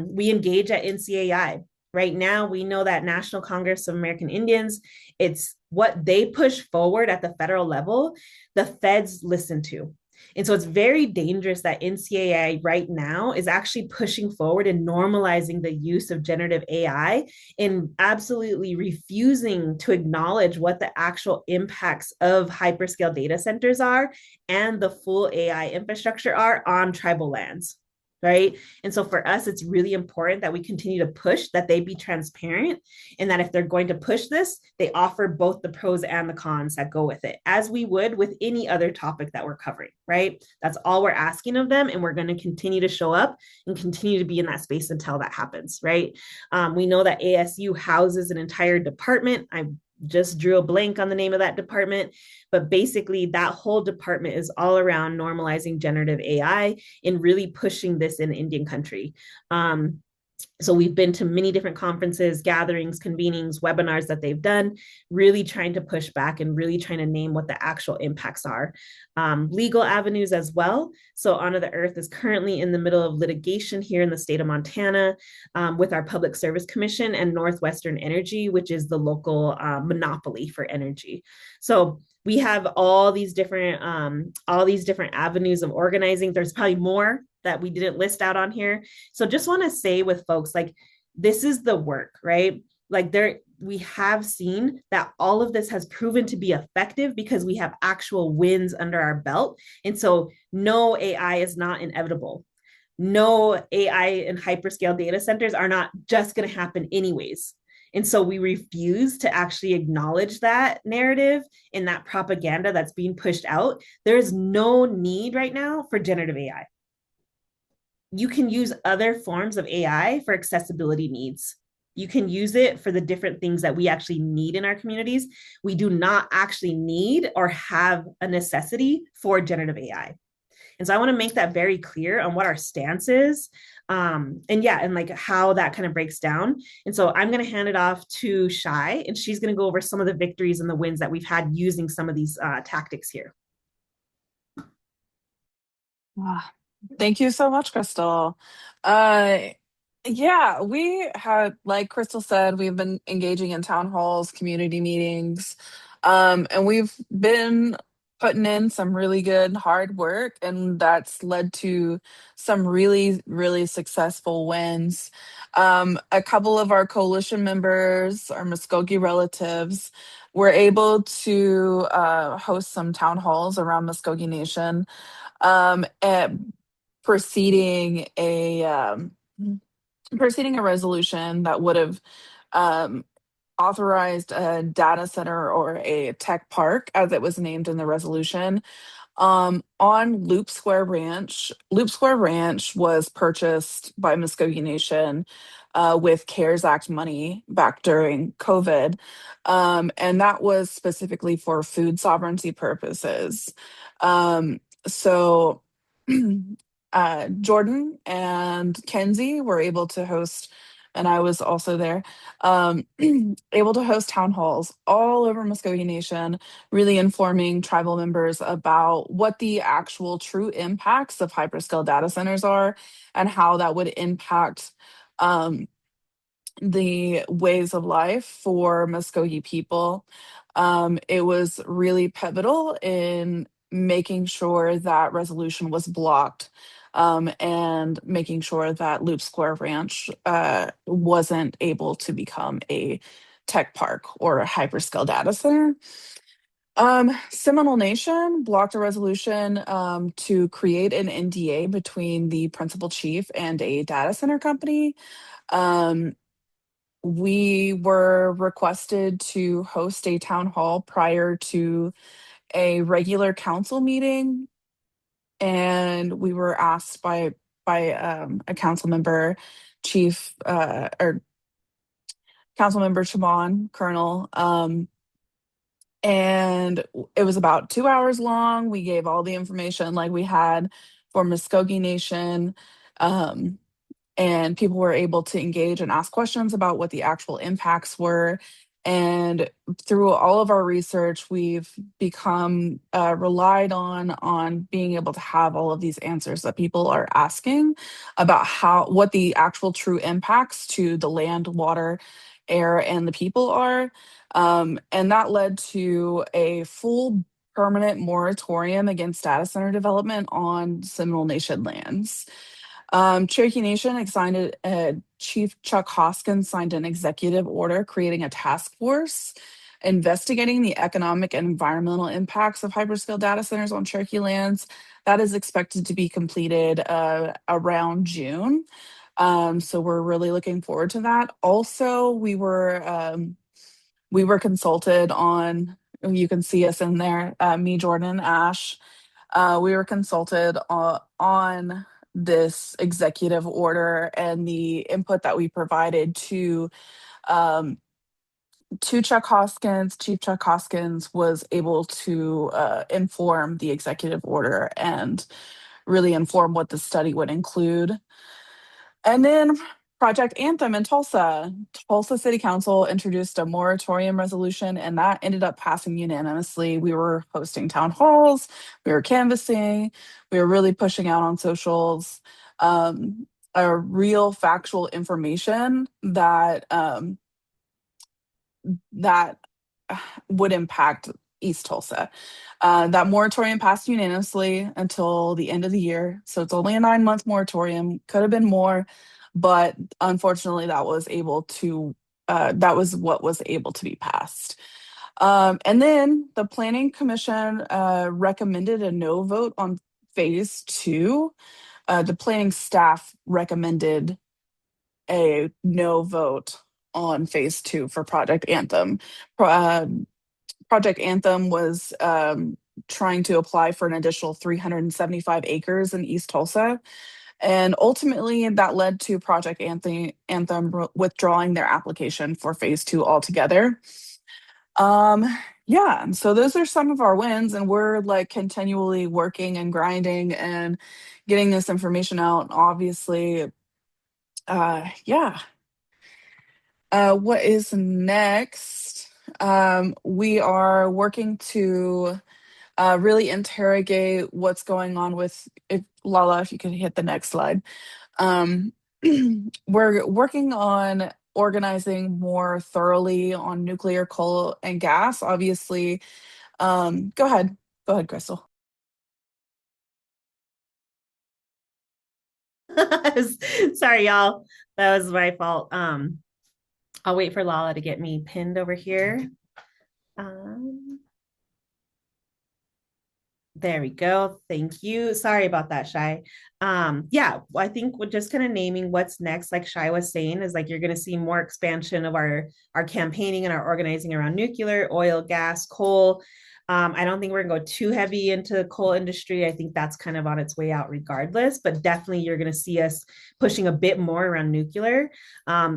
We engage at NCAI. Right now, we know that National Congress of American Indians, it's what they push forward at the federal level, the feds listen to. And so it's very dangerous that NCAA right now is actually pushing forward and normalizing the use of generative AI and absolutely refusing to acknowledge what the actual impacts of hyperscale data centers are and the full AI infrastructure are on tribal lands. Right. And so for us, it's really important that we continue to push that they be transparent and that if they're going to push this, they offer both the pros and the cons that go with it, as we would with any other topic that we're covering. Right. That's all we're asking of them. And we're going to continue to show up and continue to be in that space until that happens. Right. We know that ASU houses an entire department. I just drew a blank on the name of that department, but basically that whole department is all around normalizing generative AI and really pushing this in Indian country. So we've been to many different conferences, gatherings, convenings, webinars that they've done, really trying to push back and really trying to name what the actual impacts are. Legal avenues as well. So Honor the Earth is currently in the middle of litigation here in the state of Montana with our Public Service Commission and Northwestern Energy, which is the local monopoly for energy. So we have all these different avenues of organizing. There's probably more that we didn't list out on here. So just want to say with folks, like, this is the work, right? Like we have seen that all of this has proven to be effective because we have actual wins under our belt. And so no, AI is not inevitable. No, AI and hyperscale data centers are not just going to happen anyways. And so we refuse to actually acknowledge that narrative and that propaganda that's being pushed out. There is no need right now for generative AI. You can use other forms of AI for accessibility needs. You can use it for the different things that we actually need in our communities. We do not actually need or have a necessity for generative AI. And so I want to make that very clear on what our stance is. And like how that kind of breaks down. And so I'm going to hand it off to Shai, and she's going to go over some of the victories and the wins that we've had using some of these tactics here. Thank you so much, Crystal. Yeah, we had, like Crystal said, we've been engaging in town halls, community meetings, and we've been putting in some really good hard work, and that's led to some really, really successful wins. A couple of our coalition members, our Muskogee relatives, were able to host some town halls around Muskogee Nation, and preceding a resolution that would have um, authorized a data center or a tech park, as it was named in the resolution, on Loop Square Ranch. Loop Square Ranch was purchased by Muskogee Nation with CARES Act money back during COVID. And that was specifically for food sovereignty purposes. So Jordan and Kenzie were able to host and I was also there, able to host town halls all over Muskogee Nation, really informing tribal members about what the actual true impacts of hyperscale data centers are and how that would impact um, the ways of life for Muskogee people. It was really pivotal in making sure that resolution was blocked, and making sure that Loop Square Ranch wasn't able to become a tech park or a hyperscale data center. Seminole Nation blocked a resolution to create an NDA between the principal chief and a data center company. Um, we were requested to host a town hall prior to a regular council meeting, and we were asked by a council member, chief or council member Chabon, Colonel, and it was about 2 hours long. We gave all the information like we had for Muskogee Nation. Um, and people were able to engage and ask questions about what the actual impacts were. And through all of our research, we've become relied on being able to have all of these answers that people are asking about what the actual true impacts to the land, water, air, and the people are. And that led to a full permanent moratorium against data center development on Seminole Nation lands. Cherokee Nation Chief Chuck Hoskins signed an executive order creating a task force investigating the economic and environmental impacts of hyperscale data centers on Cherokee lands. That is expected to be completed around June. So we're really looking forward to that. Also, we were consulted on. You can see us in there. Me, Jordan, Ash. We were consulted on this executive order and the input that we provided um, to Chuck Hoskins. Chief Chuck Hoskins was able to inform the executive order and really inform what the study would include. And then Project Anthem in Tulsa. Tulsa City Council introduced a moratorium resolution, and that ended up passing unanimously. We were hosting town halls, we were canvassing, we were really pushing out on socials a real factual information that would impact East Tulsa. That moratorium passed unanimously until the end of the year. So it's only a 9-month moratorium. Could have been more, but unfortunately, that was what was able to be passed. And then the Planning Commission recommended a no vote on phase two. The planning staff recommended a no vote on phase two for Project Anthem. Project Anthem was trying to apply for an additional 375 acres in East Tulsa. And ultimately, that led to Project Anthem withdrawing their application for phase two altogether. Um, yeah, and so those are some of our wins, and we're like continually working and grinding and getting this information out. Obviously, yeah. What is next? We are working to really interrogate what's going on with Lala, if you could hit the next slide. Um, we're working on organizing more thoroughly on nuclear, coal, and gas. Obviously, go ahead. Go ahead, Crystal. Sorry, y'all. That was my fault. I'll wait for Lala to get me pinned over here. Um, There we go. Thank you. Sorry about that, Shy. Yeah, I think we're just kind of naming what's next, like Shy was saying, is like you're going to see more expansion of our campaigning and our organizing around nuclear, oil, gas, coal. I don't think we're gonna go too heavy into the coal industry. I think that's kind of on its way out regardless, but definitely you're gonna see us pushing a bit more around nuclear,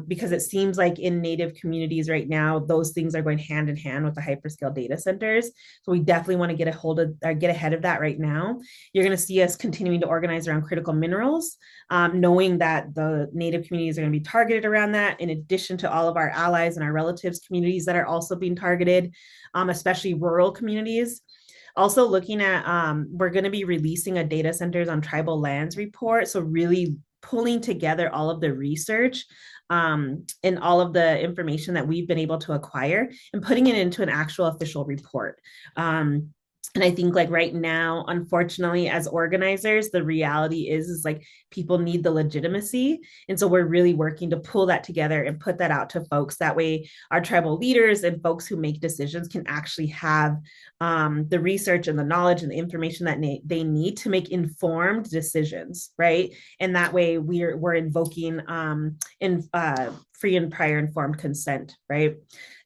because it seems like in native communities right now, those things are going hand in hand with the hyperscale data centers. So we definitely want to get a hold of or get ahead of that right now. You're going to see us continuing to organize around critical minerals, knowing that the native communities are going to be targeted around that, in addition to all of our allies and our relatives communities that are also being targeted, especially rural communities. Also looking at, we're going to be releasing a data centers on tribal lands report. So really pulling together all of the research, and all of the information that we've been able to acquire and putting it into an actual official report. And I think like right now, unfortunately, as organizers, the reality is like people need the legitimacy. And so we're really working to pull that together and put that out to folks. That way our tribal leaders and folks who make decisions can actually have, the research and the knowledge and the information that they need to make informed decisions, right? And that way we're invoking, free and prior informed consent, right?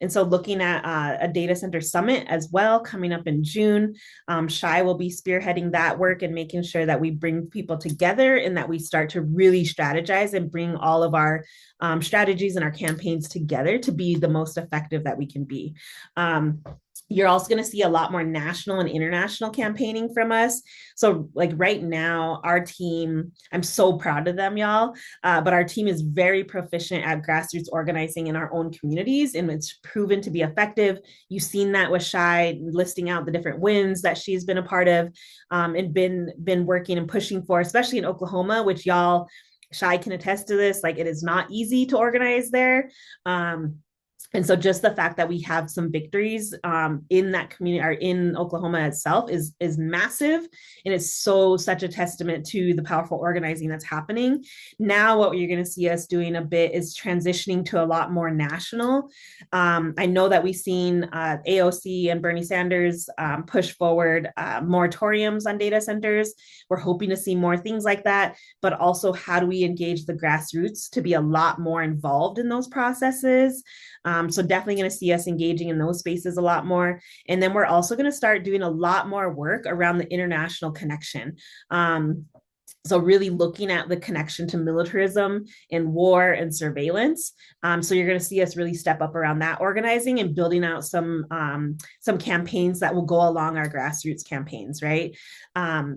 And so looking at, a data center summit as well coming up in June. Shai will be spearheading that work and making sure that we bring people together and that we start to really strategize and bring all of our, strategies and our campaigns together to be the most effective that we can be. You're also going to see a lot more national and international campaigning from us. So like right now, our team, I'm so proud of them, y'all. But our team is very proficient at grassroots organizing in our own communities, and it's proven to be effective. You've seen that with Shai listing out the different wins that she's been a part of, and been working and pushing for, especially in Oklahoma, which y'all, Shai can attest to this. Like it is not easy to organize there. And so just the fact that we have some victories, in that community or in Oklahoma itself is massive. And it's such a testament to the powerful organizing that's happening. Now, what you're going to see us doing a bit is transitioning to a lot more national. I know that we've seen, AOC and Bernie Sanders, push forward, moratoriums on data centers. We're hoping to see more things like that, but also how do we engage the grassroots to be a lot more involved in those processes? So definitely going to see us engaging in those spaces a lot more. And then we're also going to start doing a lot more work around the international connection. So really looking at the connection to militarism and war and surveillance. So you're going to see us really step up around that organizing and building out some campaigns that will go along our grassroots campaigns, right?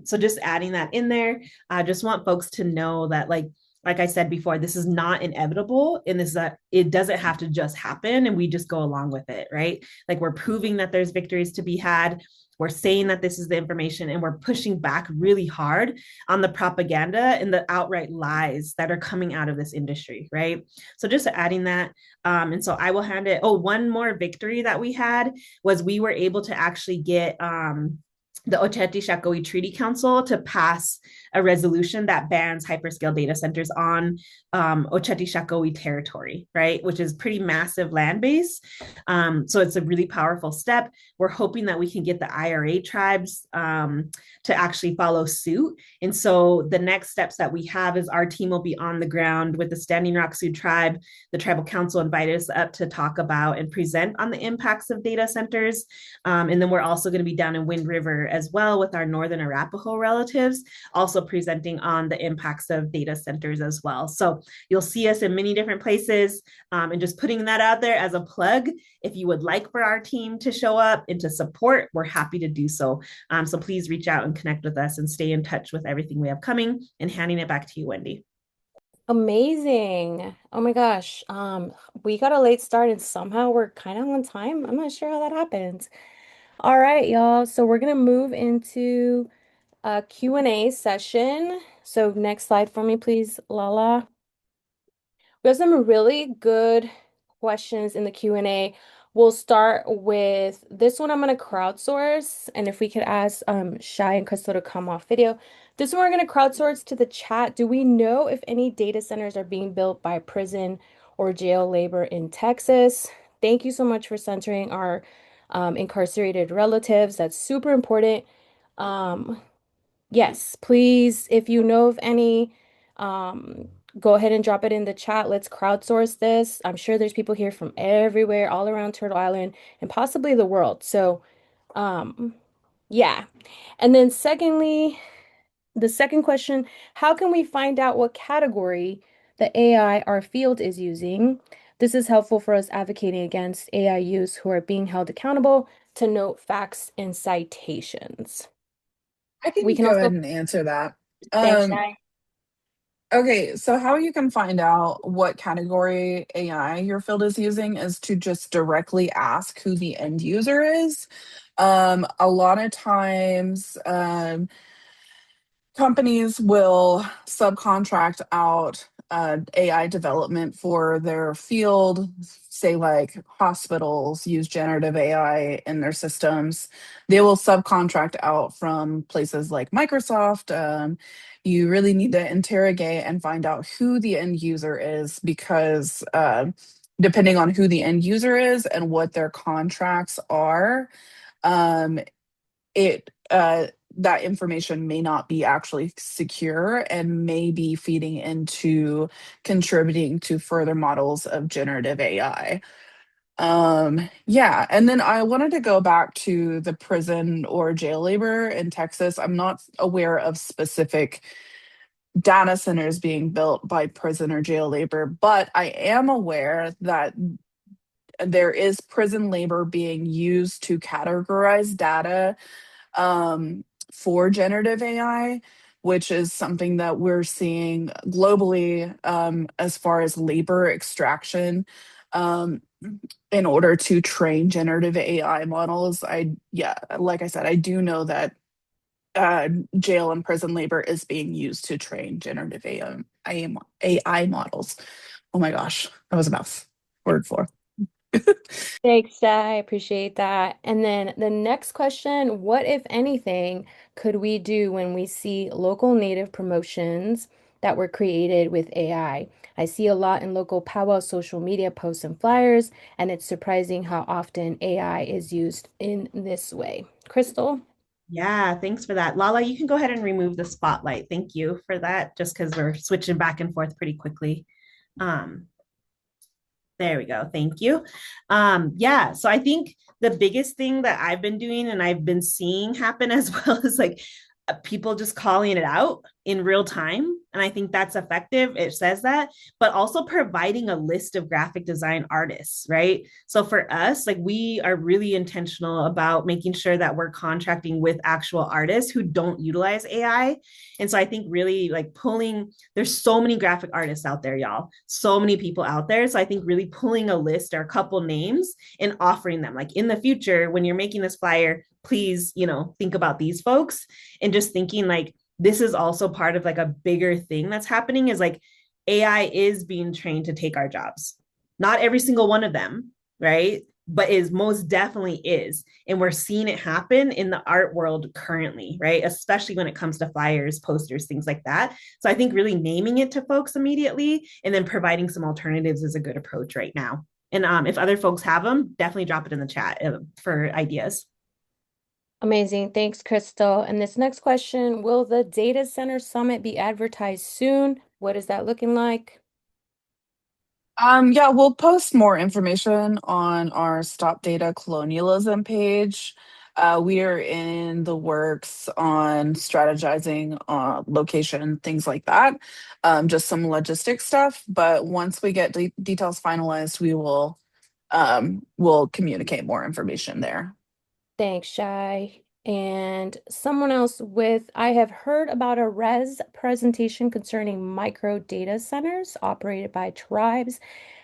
So just adding that in there. I just want folks to know that like I said before, this is not inevitable, and this is it doesn't have to just happen and we just go along with it, right? Like we're proving that there's victories to be had. We're saying that this is the information, and we're pushing back really hard on the propaganda and the outright lies that are coming out of this industry, right? So just adding that. And so I will hand it. Oh, one more victory that we had was we were able to actually get, the Oceti Shakoi Treaty Council to pass a resolution that bans hyperscale data centers on, Oceti Shakoi territory, right? Which is pretty massive land base. So it's a really powerful step. We're hoping that we can get the IRA tribes, to actually follow suit. And so the next steps that we have is our team will be on the ground with the Standing Rock Sioux tribe. The tribal council invited us up to talk about and present on the impacts of data centers. And then we're also going to be down in Wind River as well with our Northern Arapaho relatives, also presenting on the impacts of data centers as well. So you'll see us in many different places, and just putting that out there as a plug. If you would like for our team to show up and to support, we're happy to do so. So please reach out and connect with us and stay in touch with everything we have coming. And handing it back to you, Wendy. Amazing. Oh my gosh. We got a late start and somehow we're kind of on time. I'm not sure how that happens. All right, y'all. So we're gonna move into a Q&A session. So next slide for me, please, Lala. We have some really good questions in the Q&A. We'll start with this one I'm going to crowdsource. And if we could ask Shai and Crystal to come off video. This one we're going to crowdsource to the chat. Do we know if any data centers are being built by prison or jail labor in Texas? Thank you so much for centering our incarcerated relatives. That's super important. Um, Yes, please, if you know of any, um, go ahead and drop it in the chat. Let's crowdsource this. I'm sure there's people here from everywhere, all around Turtle Island and possibly the world. So, Um, yeah. And then secondly, the second question, how can we find out what category the AI our field is using? This is helpful for us advocating against AI use who are being held accountable to note facts and citations. I We can can go ahead also, and answer that. thanks, Um, Shai. okay, so how you can find out what category AI your field is using is to just directly ask who the end user is. A lot of times, companies will subcontract out AI development for their field. Say, like hospitals use generative AI in their systems. They will subcontract out from places like Microsoft. You really need to interrogate and find out who the end user is because depending on who the end user is and what their contracts are, um, it that information may not be actually secure and may be feeding into contributing to further models of generative AI. Yeah, and then I wanted to go back to the prison or jail labor in Texas. I'm not aware of specific data centers being built by prison or jail labor, but I am aware that there is prison labor being used to categorize data um, for generative AI, which is something that we're seeing globally as far as labor extraction. Um, in order to train generative AI models, yeah, like I said, I do know that jail and prison labor is being used to train generative AI models. Oh my gosh, that was a mouth. Word for. Thanks, Shai. I appreciate that. And then the next question, what, if anything, could we do when we see local native promotions that were created with AI? I see a lot in local powwow social media posts and flyers, and it's surprising how often AI is used in this way. Crystal? Yeah, thanks for that. Lala, you can go ahead and remove the spotlight. Thank you for that, just because we're switching back and forth pretty quickly. Um, There we go. Thank you. Yeah, so I think the biggest thing that I've been doing and I've been seeing happen as well is like people just calling it out in real time. And I think that's effective. It says that, but also providing a list of graphic design artists, right? So for us, like we are really intentional about making sure that we're contracting with actual artists who don't utilize AI. And so I think really like pulling, there's so many graphic artists out there, y'all, so many people out there. So I think really pulling a list or a couple names and offering them, like in the future, when you're making this flyer, please, think about these folks and just thinking like this is also part of like a bigger thing that's happening is like AI is being trained to take our jobs. Not every single one of them, right? But is most definitely is. And we're seeing it happen in the art world currently, right? Especially when it comes to flyers, posters, things like that. So I think really naming it to folks immediately and then providing some alternatives is a good approach right now. And if other folks have them, definitely drop it in the chat for ideas. Amazing. Thanks, Crystal. And this next question, will the data center summit be advertised soon? What is that looking like? Yeah, we'll post more information on our Stop Data Colonialism page. We are in the works on strategizing location, things like that. Just some logistic stuff. But once we get details finalized, we'll communicate more information there. Thanks, Shai. And someone else with, I have heard about a res presentation concerning micro data centers operated by tribes.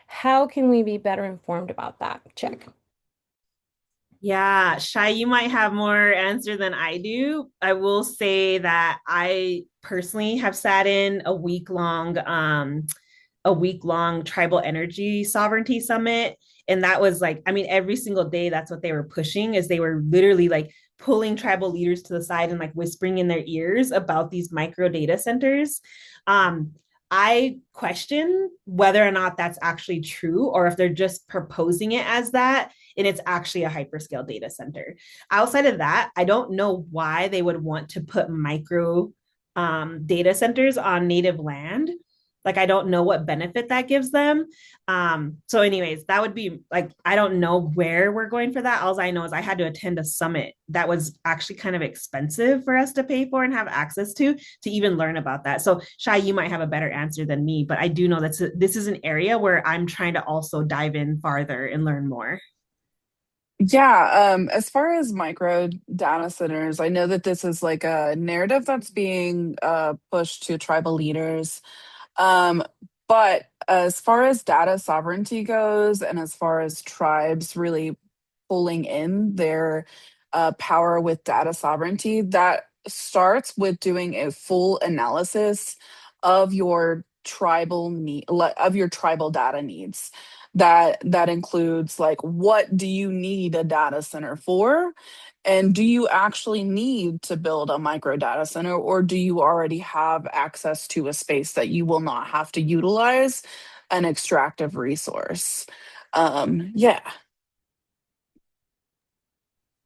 How can we be better informed about that? Check. Yeah, Shai, you might have more answer than I do. I will say that I personally have sat in a week long tribal energy sovereignty summit. And that was like, I mean, every single day, that's what they were pushing is they were literally like pulling tribal leaders to the side and like whispering in their ears about these micro data centers. Um, I question whether or not that's actually true or if they're just proposing it as that and it's actually a hyperscale data center. Outside of that, I don't know why they would want to put micro data centers on native land Like, I don't know what benefit that gives them. So anyways, that would be like, I don't know where we're going for that. All I know is I had to attend a summit that was actually kind of expensive for us to pay for and have access to even learn about that. So Shai, you might have a better answer than me, but I do know that this is an area where I'm trying to also dive in farther and learn more. Yeah, as far as micro data centers, I know that this is like a narrative that's being pushed to tribal leaders. Um, but as far as data sovereignty goes, and as far as tribes really pulling in their power with data sovereignty, that starts with doing a full analysis of your of your tribal data needs. That includes like, what do you need a data center for? And do you actually need to build a micro data center, or do you already have access to a space that you will not have to utilize an extractive resource? Yeah.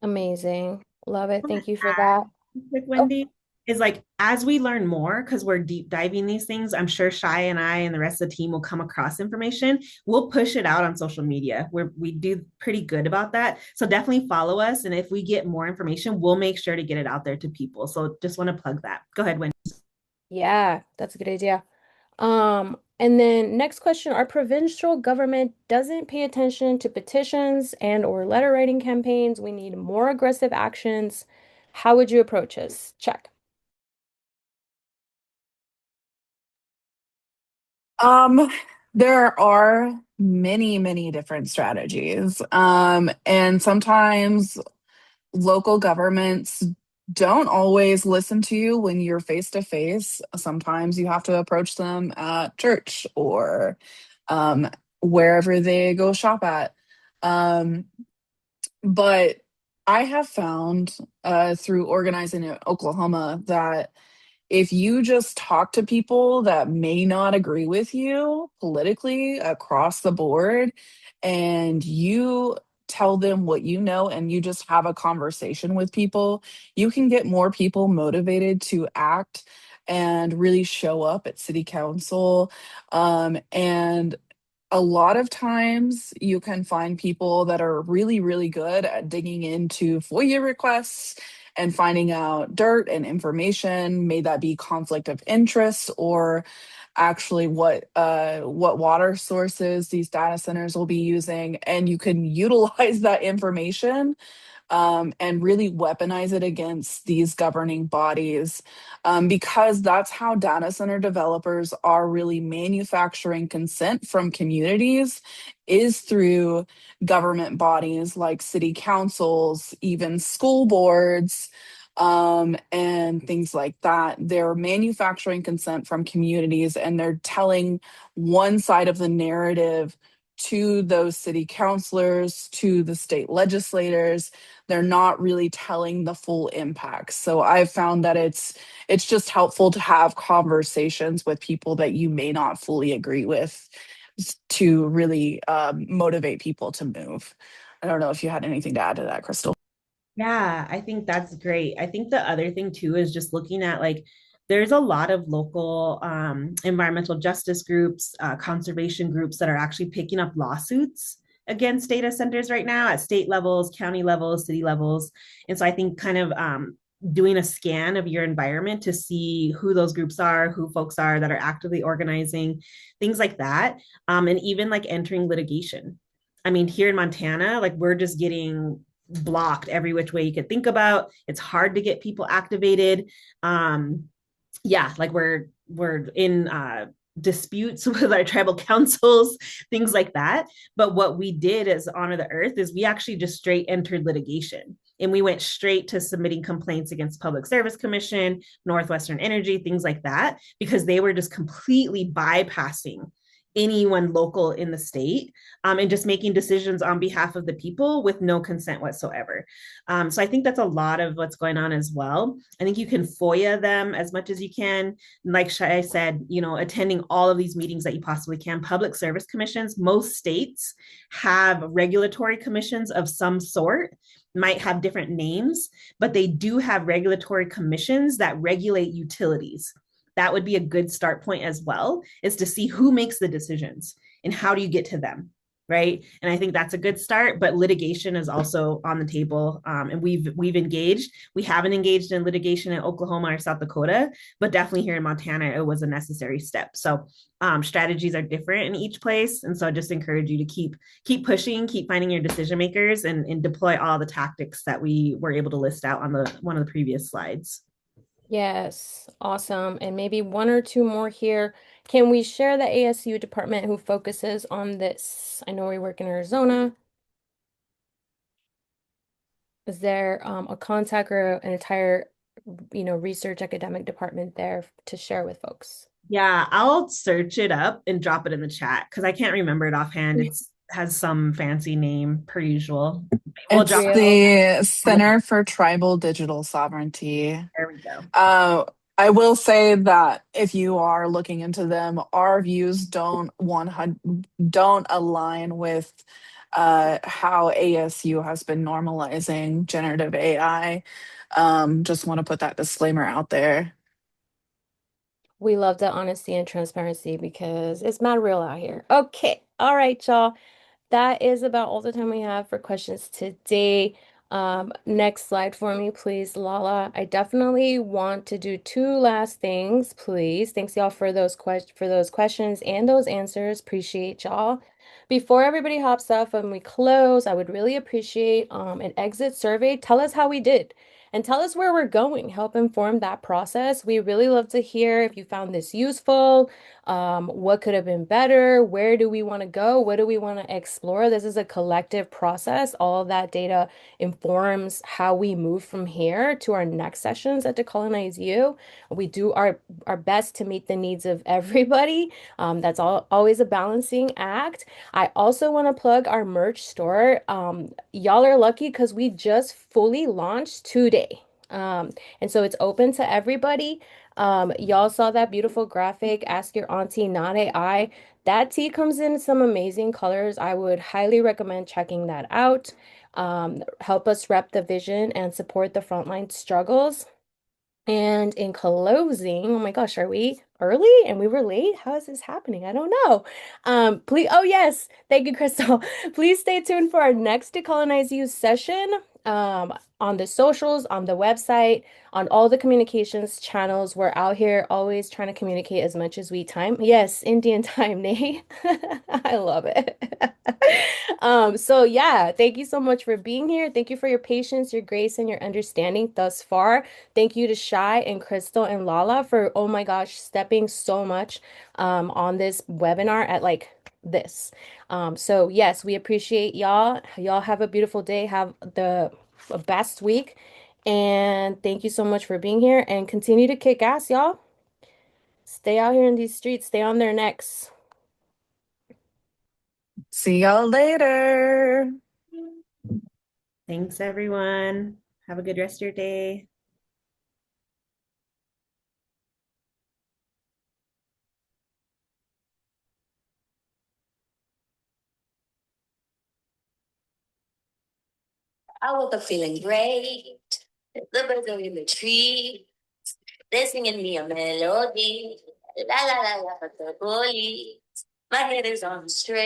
Amazing. Love it. Want to Thank you for add, that. quick, Oh, Wendy, is like as we learn more, because we're deep diving these things, I'm sure Shai and I and the rest of the team will come across information. We'll push it out on social media. We do pretty good about that. So definitely follow us. And if we get more information, we'll make sure to get it out there to people. So just want to plug that. Go ahead, Wendy. yeah, that's a good idea. And then next question, our provincial government doesn't pay attention to petitions and or letter writing campaigns. We need more aggressive actions. How would you approach this? Check. Um, there are many, many different strategies. And sometimes local governments don't always listen to you when you're face to face. Sometimes you have to approach them at church or um, wherever they go shop at. Um, but I have found through organizing in Oklahoma that if you just talk to people that may not agree with you politically across the board, and you tell them what you know and you just have a conversation with people, you can get more people motivated to act and really show up at city council. And a lot of times you can find people that are really, really good at digging into FOIA requests and finding out dirt and information. May that be conflict of interest or actually what water sources these data centers will be using. And you can utilize that information and really weaponize it against these governing bodies, because that's how data center developers are really manufacturing consent from communities, is through government bodies like city councils, even school boards, and things like that. They're manufacturing consent from communities and they're telling one side of the narrative to those city councilors, to the state legislators. They're not really telling the full impact. So I've found that it's just helpful to have conversations with people that you may not fully agree with, to really motivate people to move. I don't know if you had anything to add to that, Crystal. Yeah, I think that's great. I think the other thing too is just looking at like there's a lot of local environmental justice groups, conservation groups that are actually picking up lawsuits against data centers right now at state levels, county levels, city levels. And so I think kind of doing a scan of your environment to see who those groups are, who folks are that are actively organizing, things like that. And even like entering litigation. I mean, here in Montana, like we're just getting blocked every which way you could think about. It's hard to get people activated. Yeah, like we're in disputes with our tribal councils, things like that. But what we did as Honor the Earth is we actually just straight entered litigation. And we went straight to submitting complaints against Public Service Commission, Northwestern Energy, things like that, because they were just completely bypassing anyone local in the state, and just making decisions on behalf of the people with no consent whatsoever. So I think that's a lot of what's going on as well. I think you can FOIA them as much as you can. Like Shai said, you know, attending all of these meetings that you possibly can. Public service commissions, most states have regulatory commissions of some sort, might have different names, but they do have regulatory commissions that regulate utilities. that would be a good start point as well, is to see who makes the decisions and how do you get to them, right? And I think that's a good start. But litigation is also on the table, and we've engaged. We haven't engaged in litigation in Oklahoma or South Dakota, but definitely here in Montana, it was a necessary step. So strategies are different in each place, and so I just encourage you to keep pushing, keep finding your decision makers, and deploy all the tactics that we were able to list out on the one of the previous slides. Yes, awesome. And maybe one or two more here. Can we share the ASU department who focuses on this? I know we work in Arizona. Is there a contact or an entire, research academic department there to share with folks? Yeah, I'll search it up and drop it in the chat because I can't remember it offhand. It's has some fancy name per usual. We'll It's drop it. Israel. the Center for Tribal Digital Sovereignty. There we go. Uh, I will say that if you are looking into them, our views don't align with how ASU has been normalizing generative AI. Just want to put that disclaimer out there. We love the honesty and transparency because it's mad real out here. Okay. All right, y'all. That is about all the time we have for questions today. Next slide for me, please, Lala. I definitely want to do two last things, please. Thanks y'all for those questions and those answers. Appreciate y'all. Before everybody hops off and we close, I would really appreciate an exit survey. Tell us how we did and tell us where we're going. Help inform that process. We really love to hear if you found this useful. What could have been better? Where do we want to go? What do we want to explore? This is a collective process. All of that data informs how we move from here to our next sessions at Decolonize U. We do our best to meet the needs of everybody. That's always a balancing act. I also want to plug our merch store. Y'all are lucky because we just fully launched today. And so it's open to everybody. Y'all saw that beautiful graphic, Ask Your Auntie, Not AI. That tee comes in some amazing colors. I would highly recommend checking that out. Help us rep the vision and support the frontline struggles. And in closing, oh my gosh, are we early and we were late? How is this happening? I don't know. Please, oh yes, thank you, Crystal. Please stay tuned for our next Decolonize You session on the socials, on the website, on all the communications channels. We're out here always trying to communicate as much as we time. Yes, Indian time, Nay. I love it. So yeah, thank you so much for being here. Thank you for your patience, your grace, and your understanding thus far. Thank you to Shai and Crystal and Lala for, oh my gosh, stepping so much on this webinar at like this. So yes, we appreciate y'all. Y'all have a beautiful day. Have the best week. And thank you so much for being here and continue to kick ass, y'all. Stay out here in these streets, stay on their necks. See y'all later. Thanks, everyone. Have a good rest of your day. I woke up feeling great. The birds are in the tree. They're singing me a melody. La la la la, but the bully. My head is on straight.